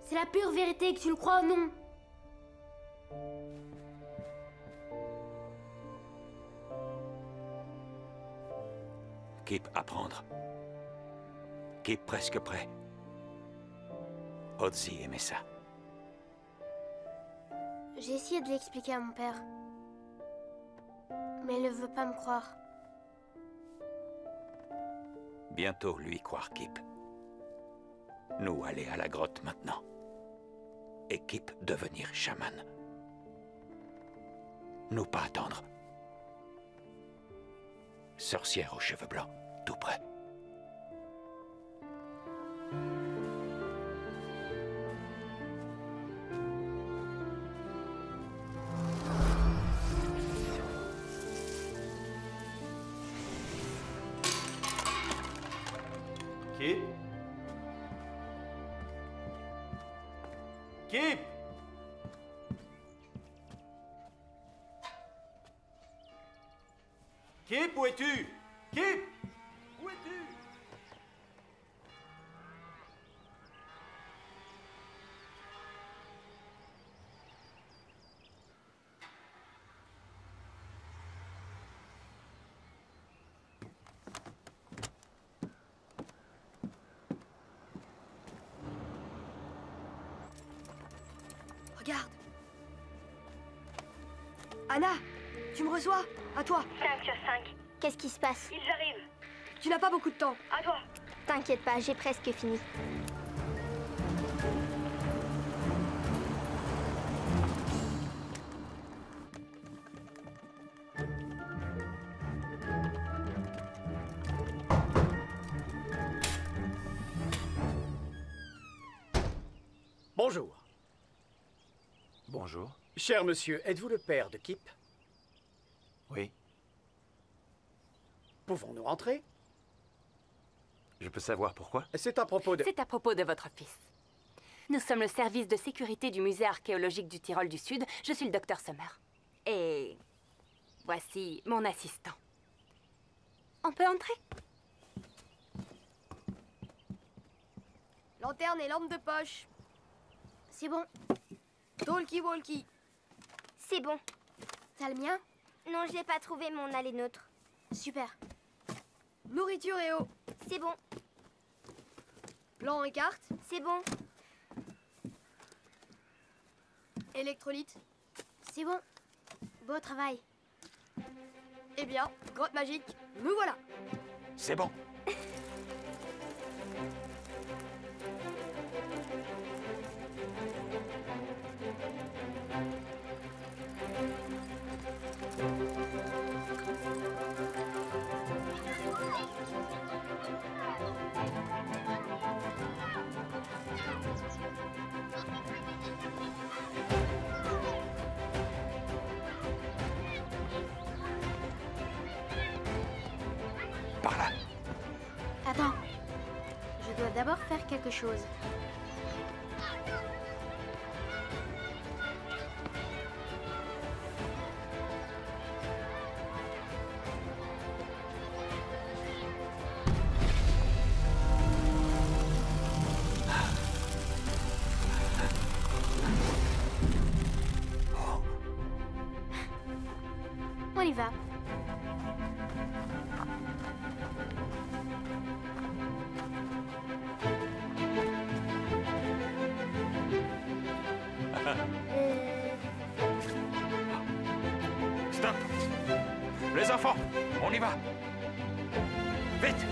Speaker 4: C'est la pure vérité, que tu le crois ou non.
Speaker 13: Kip, apprendre. Kip presque prêt. Ozzy aimait ça.
Speaker 4: J'ai essayé de l'expliquer à mon père. Mais il ne veut pas me croire.
Speaker 13: Bientôt lui croire, Kip. Nous aller à la grotte maintenant. Et Kip devenir chaman. Nous pas attendre. Sorcière aux cheveux blancs, tout près.
Speaker 6: Kip? Kip? Kip, où es-tu? Kip? Où es-tu?
Speaker 10: Regarde. Anna, tu me reçois? À toi.
Speaker 4: 5 sur 5. Qu'est-ce qui se passe?
Speaker 10: Ils arrivent. Tu n'as pas beaucoup de temps. À toi.
Speaker 4: T'inquiète pas, j'ai presque fini.
Speaker 7: Bonjour.
Speaker 6: Bonjour.
Speaker 7: Cher monsieur, êtes-vous le père de Kip?
Speaker 6: Oui.
Speaker 7: Pouvons-nous entrer?
Speaker 6: Je peux savoir pourquoi?
Speaker 7: C'est à propos de...
Speaker 5: C'est à propos de votre fils. Nous sommes le service de sécurité du musée archéologique du Tyrol du Sud. Je suis le docteur Sommer. Et voici mon assistant. On peut entrer?
Speaker 10: Lanterne et lampe de poche.
Speaker 4: C'est bon.
Speaker 10: Talkie-walkie.
Speaker 4: C'est bon.
Speaker 10: T'as le mien?
Speaker 4: Non, je n'ai pas trouvé mon aller nôtre.
Speaker 10: Super. Nourriture et eau.
Speaker 4: C'est bon.
Speaker 10: Plan et carte.
Speaker 4: C'est bon.
Speaker 10: Électrolyte.
Speaker 3: C'est bon. Beau travail.
Speaker 10: Eh bien, grotte magique, nous voilà.
Speaker 15: C'est bon. Par là.
Speaker 3: Attends. Je dois d'abord faire quelque chose. On y va.
Speaker 15: Stop. Les enfants, on y va. Vite.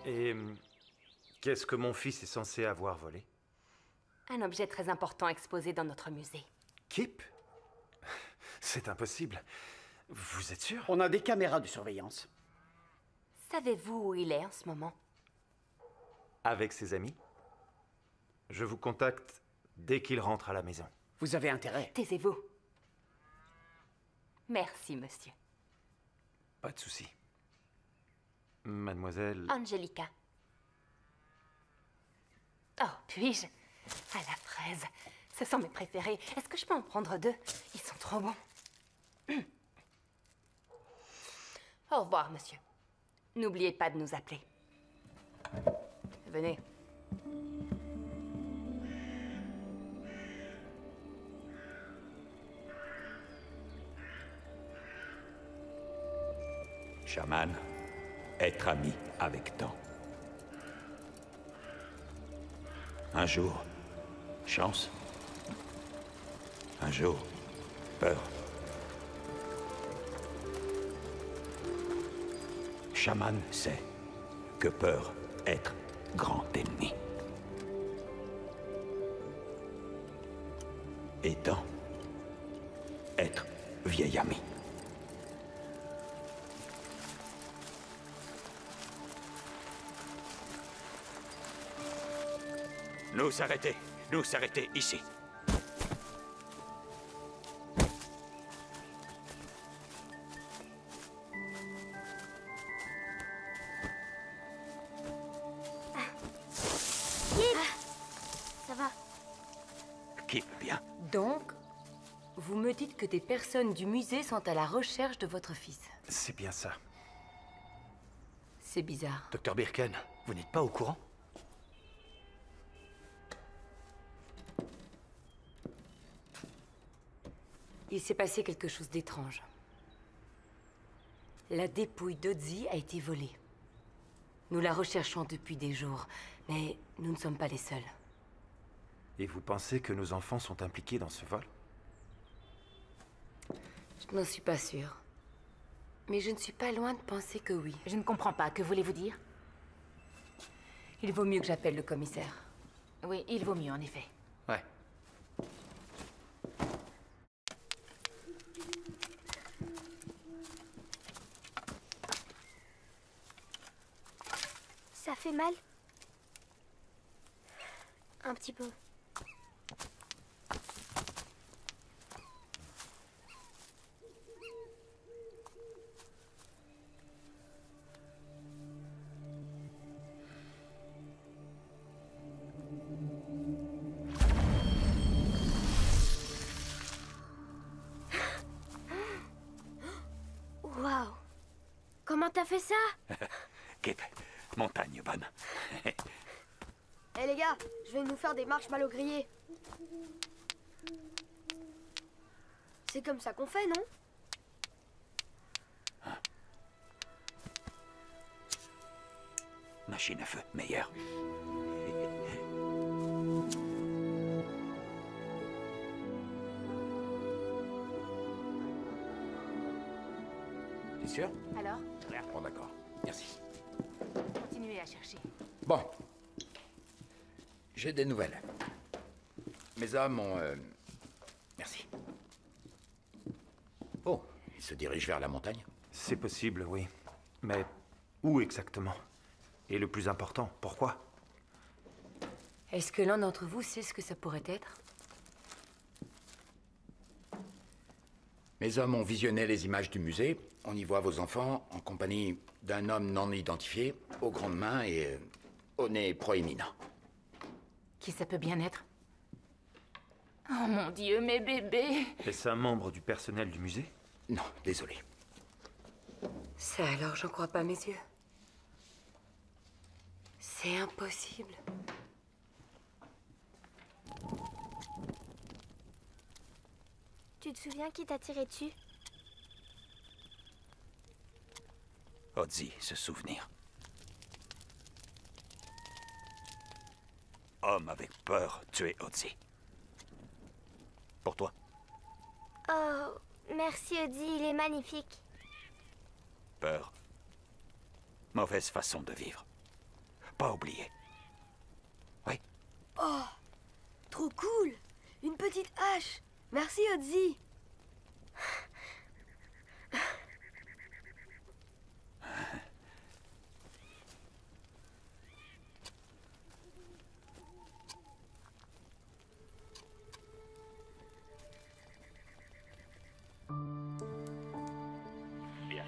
Speaker 6: Et qu'est-ce que mon fils est censé avoir volé?
Speaker 5: Un objet très important exposé dans notre musée.
Speaker 6: Kip? C'est impossible. Vous êtes sûr?
Speaker 7: On a des caméras de surveillance.
Speaker 5: Savez-vous où il est en ce moment?
Speaker 6: Avec ses amis? Je vous contacte dès qu'il rentre à la maison.
Speaker 7: Vous avez intérêt.
Speaker 5: Taisez-vous. Merci, monsieur.
Speaker 6: Pas de souci. Mademoiselle...
Speaker 5: Angelica. Oh, puis-je? À la fraise. Ce sont mes préférés. Est-ce que je peux en prendre 2? Ils sont trop bons. Au revoir, monsieur. N'oubliez pas de nous appeler. Venez.
Speaker 13: Chaman, être ami avec temps. Un jour, chance. Un jour, peur. Chaman sait que peur être grand ennemi. Et temps, être vieil ami. Nous arrêter ici.
Speaker 3: Ça va.
Speaker 13: Kip, bien.
Speaker 12: Donc, vous me dites que des personnes du musée sont à la recherche de votre fils.
Speaker 6: C'est bien ça.
Speaker 12: C'est bizarre.
Speaker 9: Docteur Birken, vous n'êtes pas au courant?
Speaker 12: Il s'est passé quelque chose d'étrange. La dépouille d'Ozzy a été volée. Nous la recherchons depuis des jours, mais nous ne sommes pas les seuls.
Speaker 6: Et vous pensez que nos enfants sont impliqués dans ce vol?
Speaker 12: Je n'en suis pas sûre. Mais je ne suis pas loin de penser que oui.
Speaker 1: Je ne comprends pas. Que voulez-vous dire?
Speaker 12: Il vaut mieux que j'appelle le commissaire.
Speaker 1: Oui, il vaut mieux, en effet.
Speaker 9: Ouais.
Speaker 4: Ça fait mal? Un petit peu.
Speaker 3: Waouh! Comment t'as fait ça?
Speaker 13: Kip, montagne bonne.
Speaker 10: Eh les gars, je vais nous faire des marshmallows grillés. C'est comme ça qu'on fait, non?
Speaker 13: Machine à feu, meilleure.
Speaker 9: T'es sûr?
Speaker 5: Alors,
Speaker 9: Bon, d'accord. Merci.
Speaker 5: continuez à chercher.
Speaker 9: Bon. J'ai des nouvelles. Mes hommes ont... Merci. Oh, ils se dirigent vers la montagne?
Speaker 6: C'est possible, oui. Mais où exactement? Et le plus important, pourquoi?
Speaker 12: Est-ce que l'un d'entre vous sait ce que ça pourrait être?
Speaker 9: Mes hommes ont visionné les images du musée. On y voit vos enfants en compagnie d'un homme non identifié, aux grandes mains et au nez proéminent.
Speaker 5: Qui ça peut bien être? Oh mon Dieu, mes bébés!
Speaker 6: Est-ce un membre du personnel du musée?
Speaker 9: Non, désolé.
Speaker 12: Ça alors, j'en crois pas mes yeux. C'est impossible.
Speaker 4: Tu te souviens qui t'a tiré dessus?
Speaker 13: Ozzy, se souvenir. Homme avec peur, tuer Ozzy. Pour toi?
Speaker 4: Oh, merci Ozzy, il est magnifique.
Speaker 13: Peur. Mauvaise façon de vivre. Pas oublier. Oui.
Speaker 10: Oh, trop cool! Une petite hache! Merci Ozzy!
Speaker 15: Bien.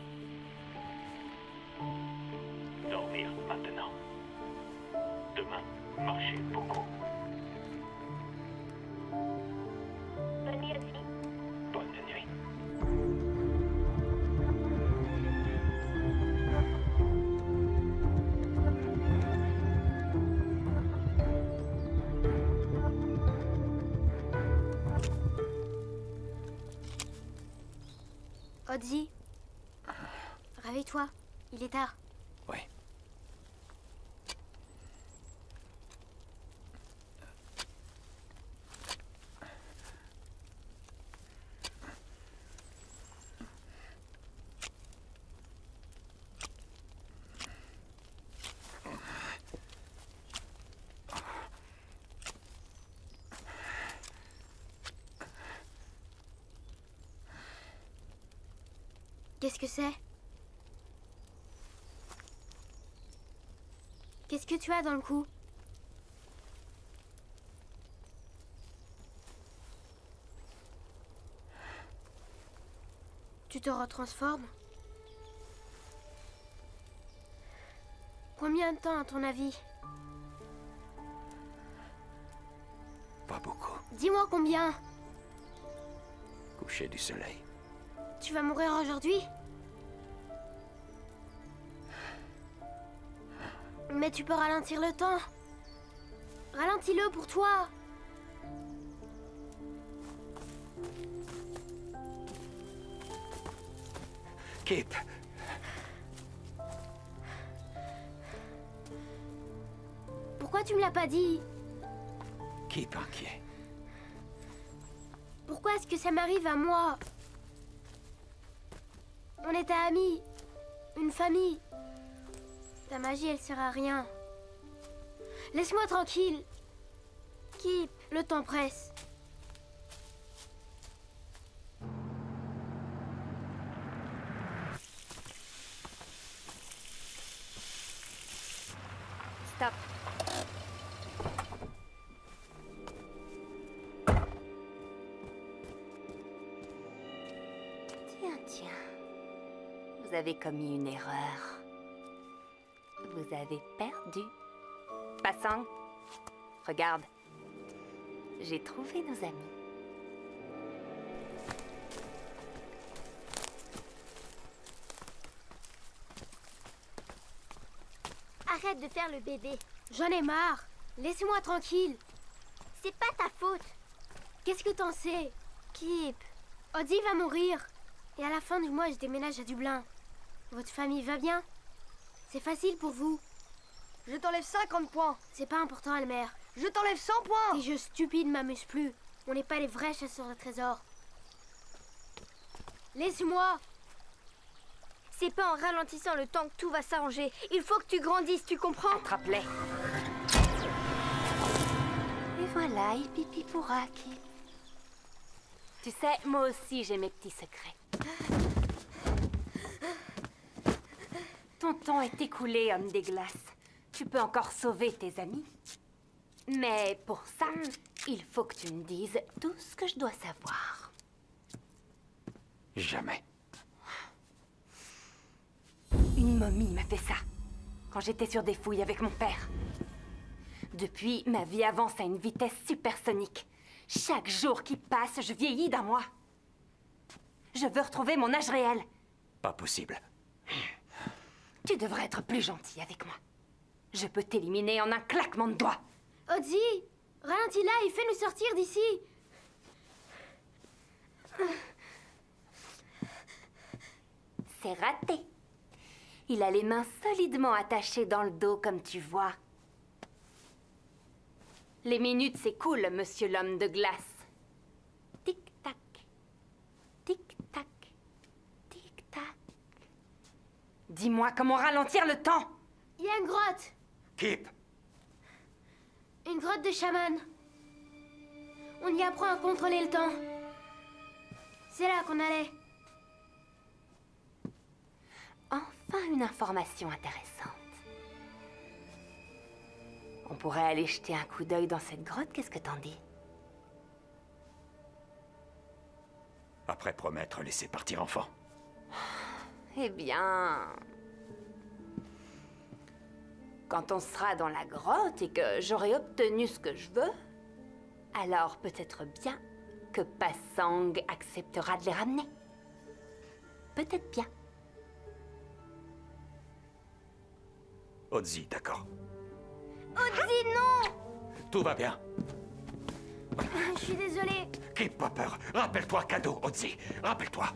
Speaker 15: Dormir maintenant. Demain, marcher beaucoup.
Speaker 4: Bonne nuit Ozzy.
Speaker 15: Bonne nuit.
Speaker 4: Ozzy, réveille-toi, il est tard.
Speaker 13: Oui.
Speaker 4: Qu'est-ce que c'est? Qu'est-ce que tu as dans le cou? Tu te retransformes? Combien de temps à ton avis?
Speaker 13: Pas beaucoup.
Speaker 4: Dis-moi combien?
Speaker 13: Coucher du soleil.
Speaker 4: Tu vas mourir aujourd'hui? Mais tu peux ralentir le temps. Ralentis-le pour toi.
Speaker 13: Kip.
Speaker 4: Pourquoi tu me l'as pas dit?
Speaker 13: Kip inquiet.
Speaker 4: Pourquoi est-ce que ça m'arrive à moi? On était amis, une famille. Ta magie, elle sert à rien. Laisse-moi tranquille. Kip, le temps presse.
Speaker 5: Stop. Tiens. Vous avez commis une erreur. Vous avez perdu. Passant, regarde. J'ai trouvé nos amis.
Speaker 4: Arrête de faire le bébé. J'en ai marre.
Speaker 3: Laissez-moi tranquille.
Speaker 4: C'est pas ta faute.
Speaker 3: Qu'est-ce que t'en sais?
Speaker 4: Kip.
Speaker 3: Odie va mourir. Et à la fin du mois, je déménage à Dublin. Votre famille va bien? C'est facile pour vous.
Speaker 10: Je t'enlève 50 points.
Speaker 3: C'est pas important, Elmer.
Speaker 10: Je t'enlève 100 points.
Speaker 3: Tes jeux stupides m'amusent plus. On n'est pas les vrais chasseurs de trésors. Laisse-moi.
Speaker 4: C'est pas en ralentissant le temps que tout va s'arranger. Il faut que tu grandisses, tu comprends?
Speaker 5: Attrape-les. Et voilà, il pipi pourra, Kip. Tu sais, moi aussi, j'ai mes petits secrets. Ton temps est écoulé, homme des glaces. Tu peux encore sauver tes amis. Mais pour ça, il faut que tu me dises tout ce que je dois savoir.
Speaker 13: Jamais.
Speaker 5: Une momie m'a fait ça, quand j'étais sur des fouilles avec mon père. Depuis, ma vie avance à une vitesse supersonique. Chaque jour qui passe, je vieillis d'un mois. Je veux retrouver mon âge réel.
Speaker 13: Pas possible.
Speaker 5: Tu devrais être plus gentil avec moi. Je peux t'éliminer en un claquement de doigts.
Speaker 3: Odie, ralentis là et fais-nous sortir d'ici.
Speaker 5: C'est raté. Il a les mains solidement attachées dans le dos, comme tu vois. Les minutes s'écoulent, monsieur l'homme de glace. Tic-tac. Tic-tac. Tic-tac. Dis-moi comment ralentir le temps.
Speaker 3: Il y a une grotte.
Speaker 13: Kip.
Speaker 3: Une grotte de chaman. On y apprend à contrôler le temps. C'est là qu'on allait.
Speaker 5: Enfin, une information intéressante. On pourrait aller jeter un coup d'œil dans cette grotte, qu'est-ce que t'en dis?
Speaker 13: Après promettre laisser partir enfant.
Speaker 5: Eh bien... Quand on sera dans la grotte et que j'aurai obtenu ce que je veux, alors peut-être bien que Passang acceptera de les ramener. Peut-être bien.
Speaker 13: Odzi, d'accord.
Speaker 4: Odzi, non!
Speaker 13: Tout va bien.
Speaker 3: Je suis désolée.
Speaker 13: Kip, pas peur. Rappelle-toi, cadeau, Odzi. Rappelle-toi.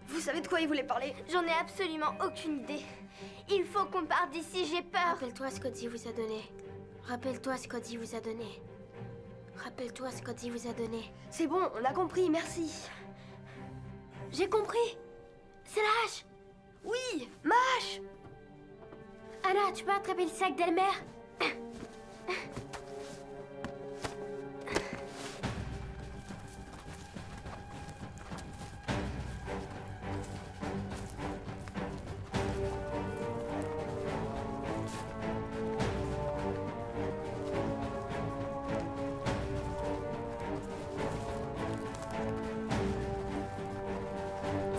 Speaker 10: Vous savez de quoi il voulait parler?
Speaker 4: J'en ai absolument aucune idée. Il faut qu'on parte d'ici, j'ai peur.
Speaker 3: Rappelle-toi ce qu'Odie vous a donné. Rappelle-toi ce qu'Odie vous a donné. Rappelle-toi ce qu'Odie vous a donné.
Speaker 10: C'est bon, on a compris, merci.
Speaker 3: J'ai compris. C'est la hache.
Speaker 10: Oui, ma hache.
Speaker 3: Anna, tu peux attraper le sac d'Elmer?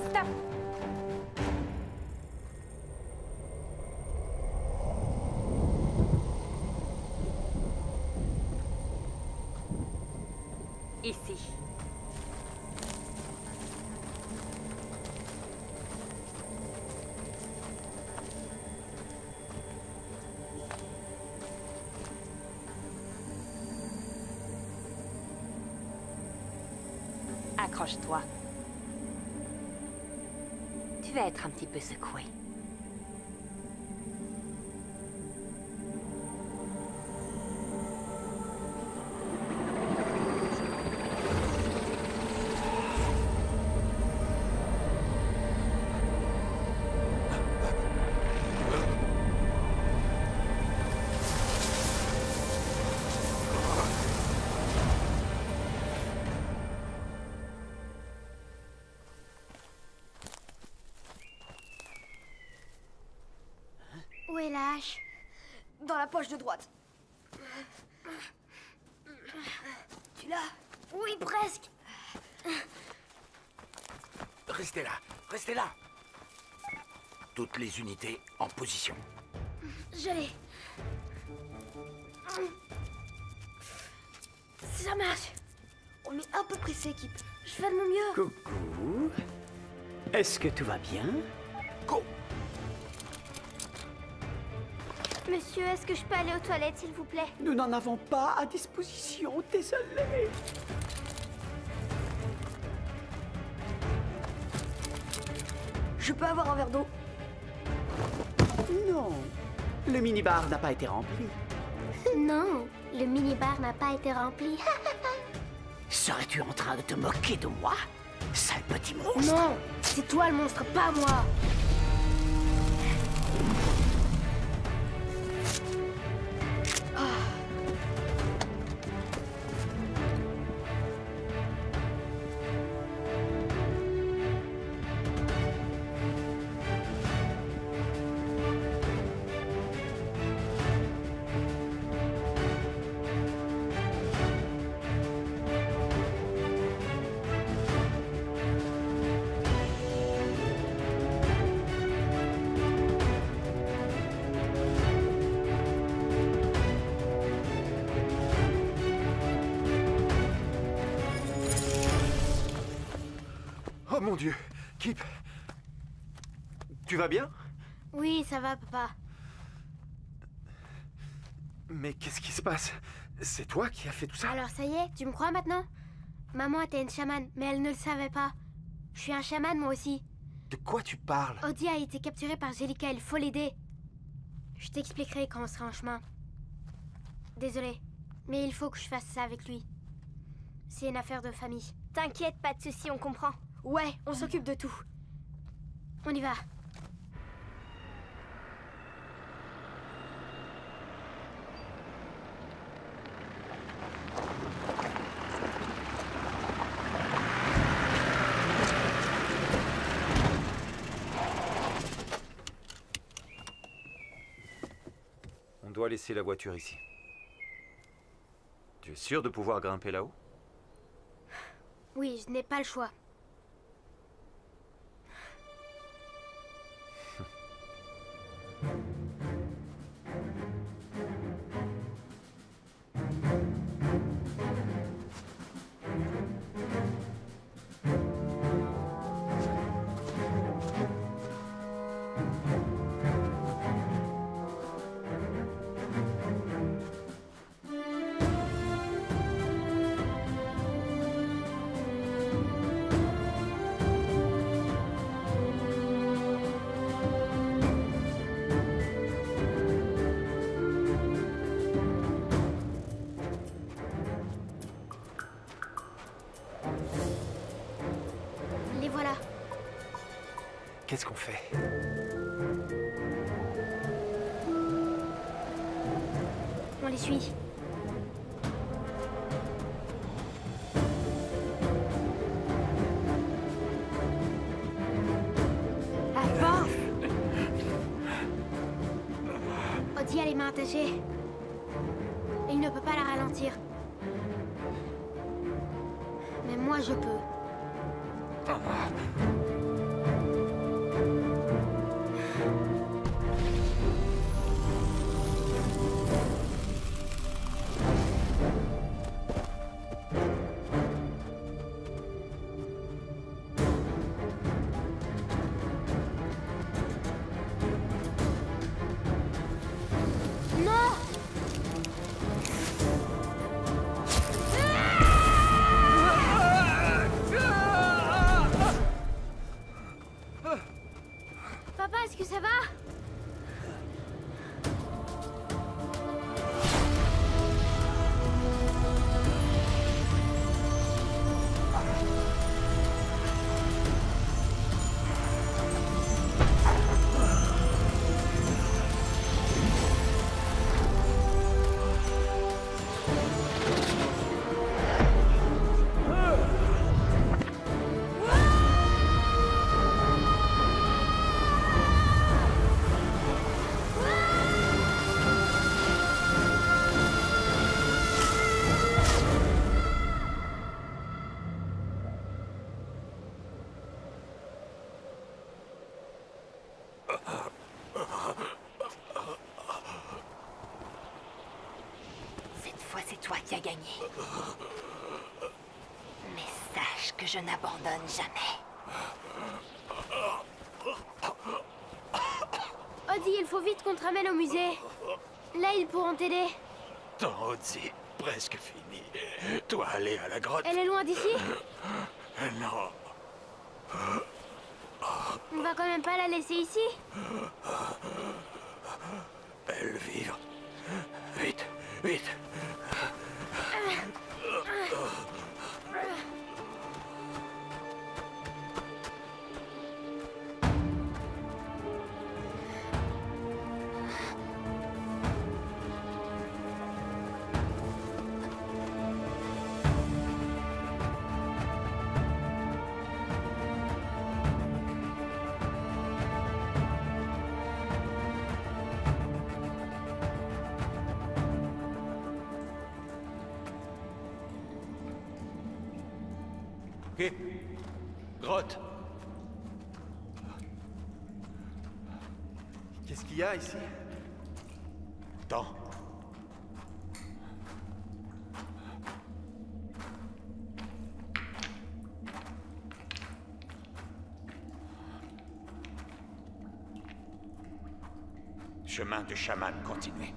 Speaker 5: Stop! Ici. Accroche-toi. Tu vas être un petit peu secoué.
Speaker 3: Où est la hache?
Speaker 10: Dans la poche de droite. Tu l'as?
Speaker 3: Oui, presque.
Speaker 15: Restez là, restez là.
Speaker 9: Toutes les unités en position.
Speaker 3: J'allais. Ça marche. On est un peu pressé, équipe. Je fais de mon mieux.
Speaker 7: Coucou. Est-ce que tout va bien?
Speaker 9: Go!
Speaker 4: Monsieur, est-ce que je peux aller aux toilettes, s'il vous plaît?
Speaker 7: Nous n'en avons pas à disposition, désolé.
Speaker 3: Je peux avoir un verre d'eau?
Speaker 7: Non, le minibar n'a pas été rempli.
Speaker 4: Non, le minibar n'a pas été rempli.
Speaker 7: Serais-tu en train de te moquer de moi? Sale petit monstre!
Speaker 3: Non, c'est toi le monstre, pas moi.
Speaker 6: Oh mon Dieu, Kip. Tu vas bien?
Speaker 3: Oui, ça va, papa.
Speaker 6: Mais qu'est-ce qui se passe? C'est toi qui as fait tout ça?
Speaker 3: Alors ça y est, tu me crois maintenant? Maman était une chamane, mais elle ne le savait pas. Je suis un chaman, moi aussi.
Speaker 6: De quoi tu parles?
Speaker 3: Audi a été capturé par Jellica, il faut l'aider. Je t'expliquerai quand on sera en chemin. Désolée, mais il faut que je fasse ça avec lui. C'est une affaire de famille.
Speaker 4: T'inquiète, pas de soucis, on comprend.
Speaker 3: Ouais, on s'occupe de tout. On y va.
Speaker 6: On doit laisser la voiture ici. Tu es sûr de pouvoir grimper là-haut?
Speaker 3: Oui, je n'ai pas le choix. Les voilà.
Speaker 6: Qu'est-ce qu'on fait?
Speaker 3: On les suit. Avance! Audi a les mains attachées. Il ne peut pas la ralentir. Mais moi, je peux. Non!
Speaker 5: gagner. Mais sache que je n'abandonne jamais.
Speaker 3: Odzi, il faut vite qu'on te ramène au musée. Là, ils pourront t'aider.
Speaker 13: Ton Otzi, presque fini. Toi, aller à la grotte.
Speaker 3: Elle est loin d'ici?
Speaker 13: Non.
Speaker 3: On va quand même pas la laisser ici?
Speaker 13: Belle vivre. Vite, vite.
Speaker 6: Kip. Grotte. Qu'est-ce qu'il y a ici?
Speaker 13: Temps. Chemin du chaman, continuez.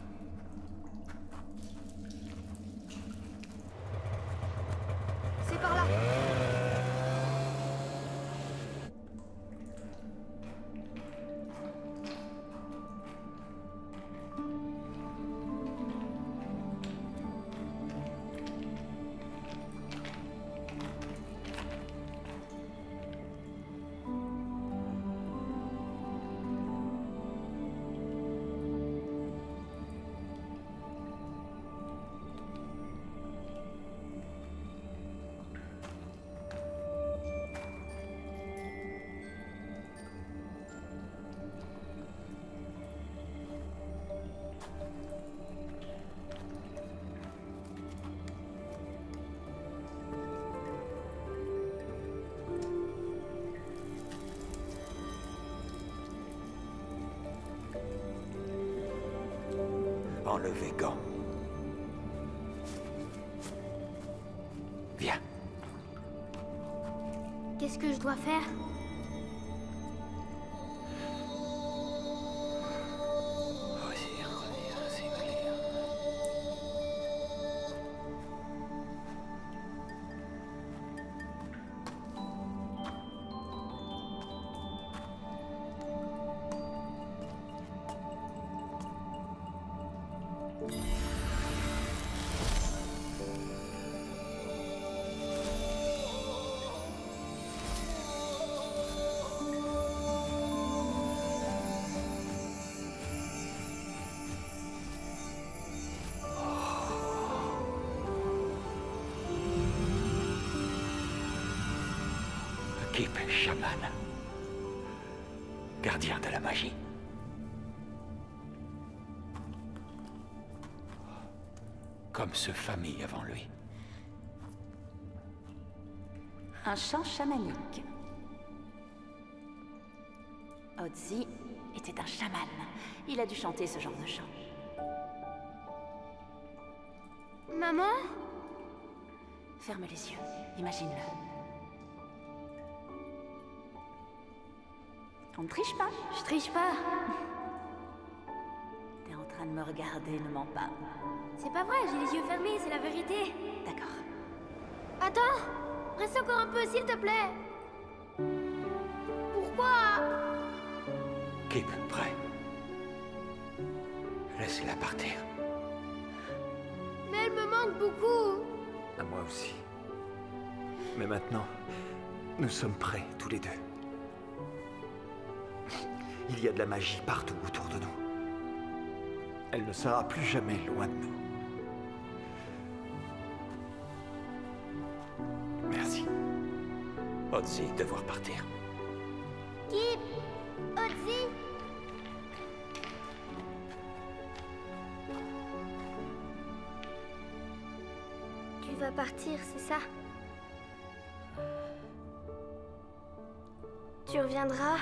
Speaker 3: C'est par là.
Speaker 13: Enlevez gants. Viens.
Speaker 3: Qu'est-ce que je dois faire?
Speaker 13: Kip, chaman. Gardien de la magie. Comme ce famille avant lui.
Speaker 1: Un chant chamanique. Otzi était un chaman. Il a dû chanter ce genre de chant.
Speaker 3: Maman?
Speaker 1: Ferme les yeux, imagine-le. On ne triche pas.
Speaker 3: Je triche pas.
Speaker 1: T'es en train de me regarder, ne mens pas.
Speaker 3: C'est pas vrai, j'ai les yeux fermés, c'est la vérité.
Speaker 1: D'accord.
Speaker 3: Attends! Reste encore un peu, s'il te plaît. Pourquoi?
Speaker 13: Kip, prêt. Laissez-la partir.
Speaker 3: Mais elle me manque beaucoup.
Speaker 6: À moi aussi. Mais maintenant, nous sommes prêts, tous les deux. Il y a de la magie partout autour de nous. Elle ne sera plus jamais loin de nous. Merci.
Speaker 13: Otzi, devoir partir.
Speaker 4: Kip! Otzi! Tu vas partir, c'est ça? Tu reviendras?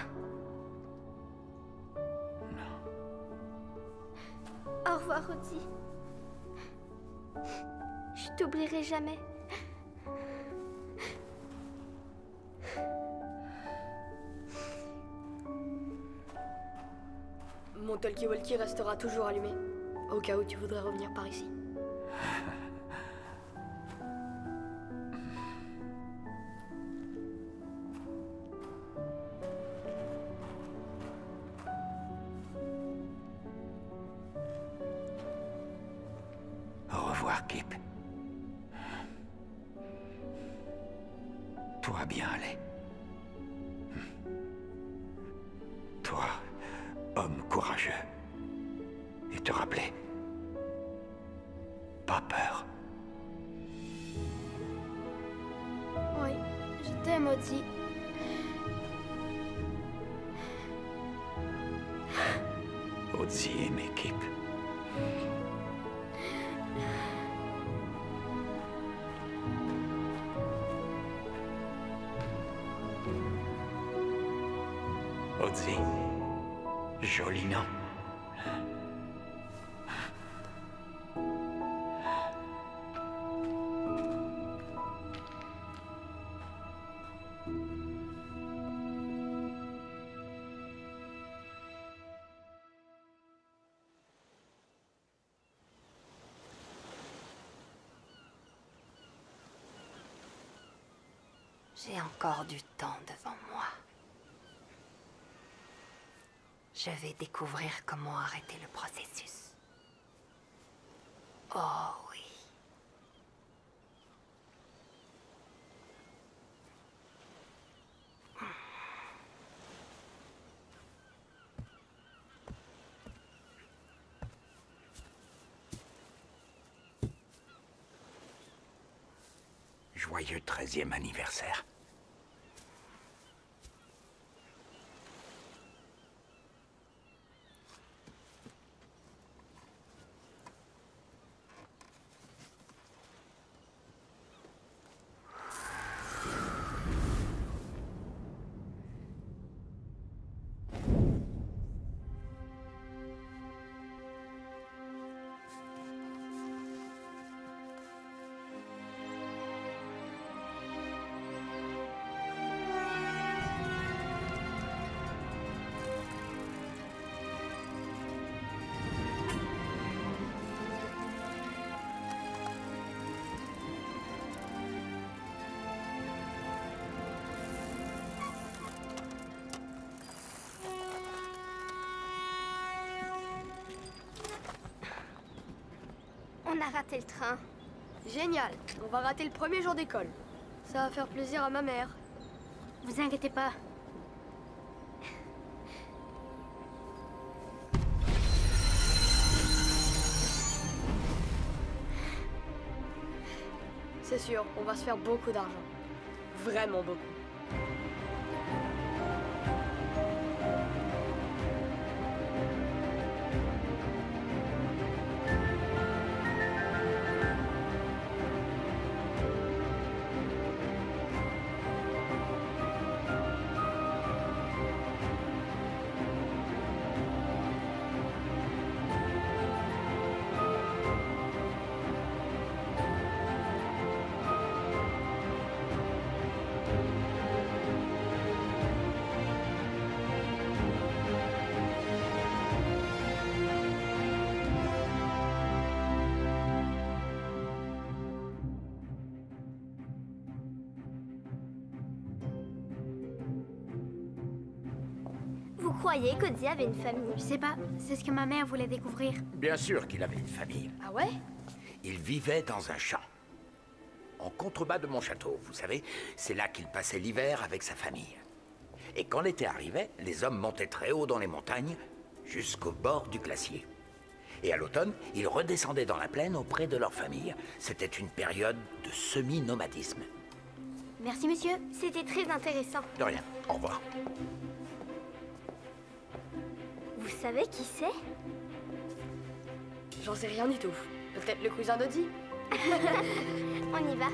Speaker 4: Au revoir, Otzi. Je t'oublierai jamais.
Speaker 3: Mon talkie-walkie restera toujours allumé, au cas où tu voudrais revenir par ici.
Speaker 13: Au revoir, Kip. Toi bien aller. Toi, homme courageux. Et te rappeler. Pas peur.
Speaker 10: Oui, je t'aime, Otzi.
Speaker 13: Otzi et mes Kip. Otzi. Joli nom.
Speaker 5: J'ai encore du temps devant moi. Je vais découvrir comment arrêter le processus. Oh oui.
Speaker 13: Joyeux 13e anniversaire.
Speaker 4: On a raté le train.
Speaker 3: Génial, on va rater le premier jour d'école. Ça va faire plaisir à ma mère.
Speaker 4: Vous inquiétez pas.
Speaker 3: C'est sûr, on va se faire beaucoup d'argent. Vraiment beaucoup.
Speaker 4: Vous croyez qu'Otzi avait une famille? Je sais pas, c'est ce que ma mère voulait découvrir.
Speaker 9: Bien sûr qu'il avait une famille.
Speaker 3: Ah ouais?
Speaker 9: Il vivait dans un champ. En contrebas de mon château, vous savez, c'est là qu'il passait l'hiver avec sa famille. Et quand l'été arrivait, les hommes montaient très haut dans les montagnes, jusqu'au bord du glacier. Et à l'automne, ils redescendaient dans la plaine auprès de leur famille. C'était une période de semi-nomadisme.
Speaker 4: Merci, monsieur. C'était très intéressant.
Speaker 9: De rien. Au revoir.
Speaker 4: Vous savez qui c'est?
Speaker 3: J'en sais rien du tout. Peut-être le cousin d'Otzi.
Speaker 4: On y va.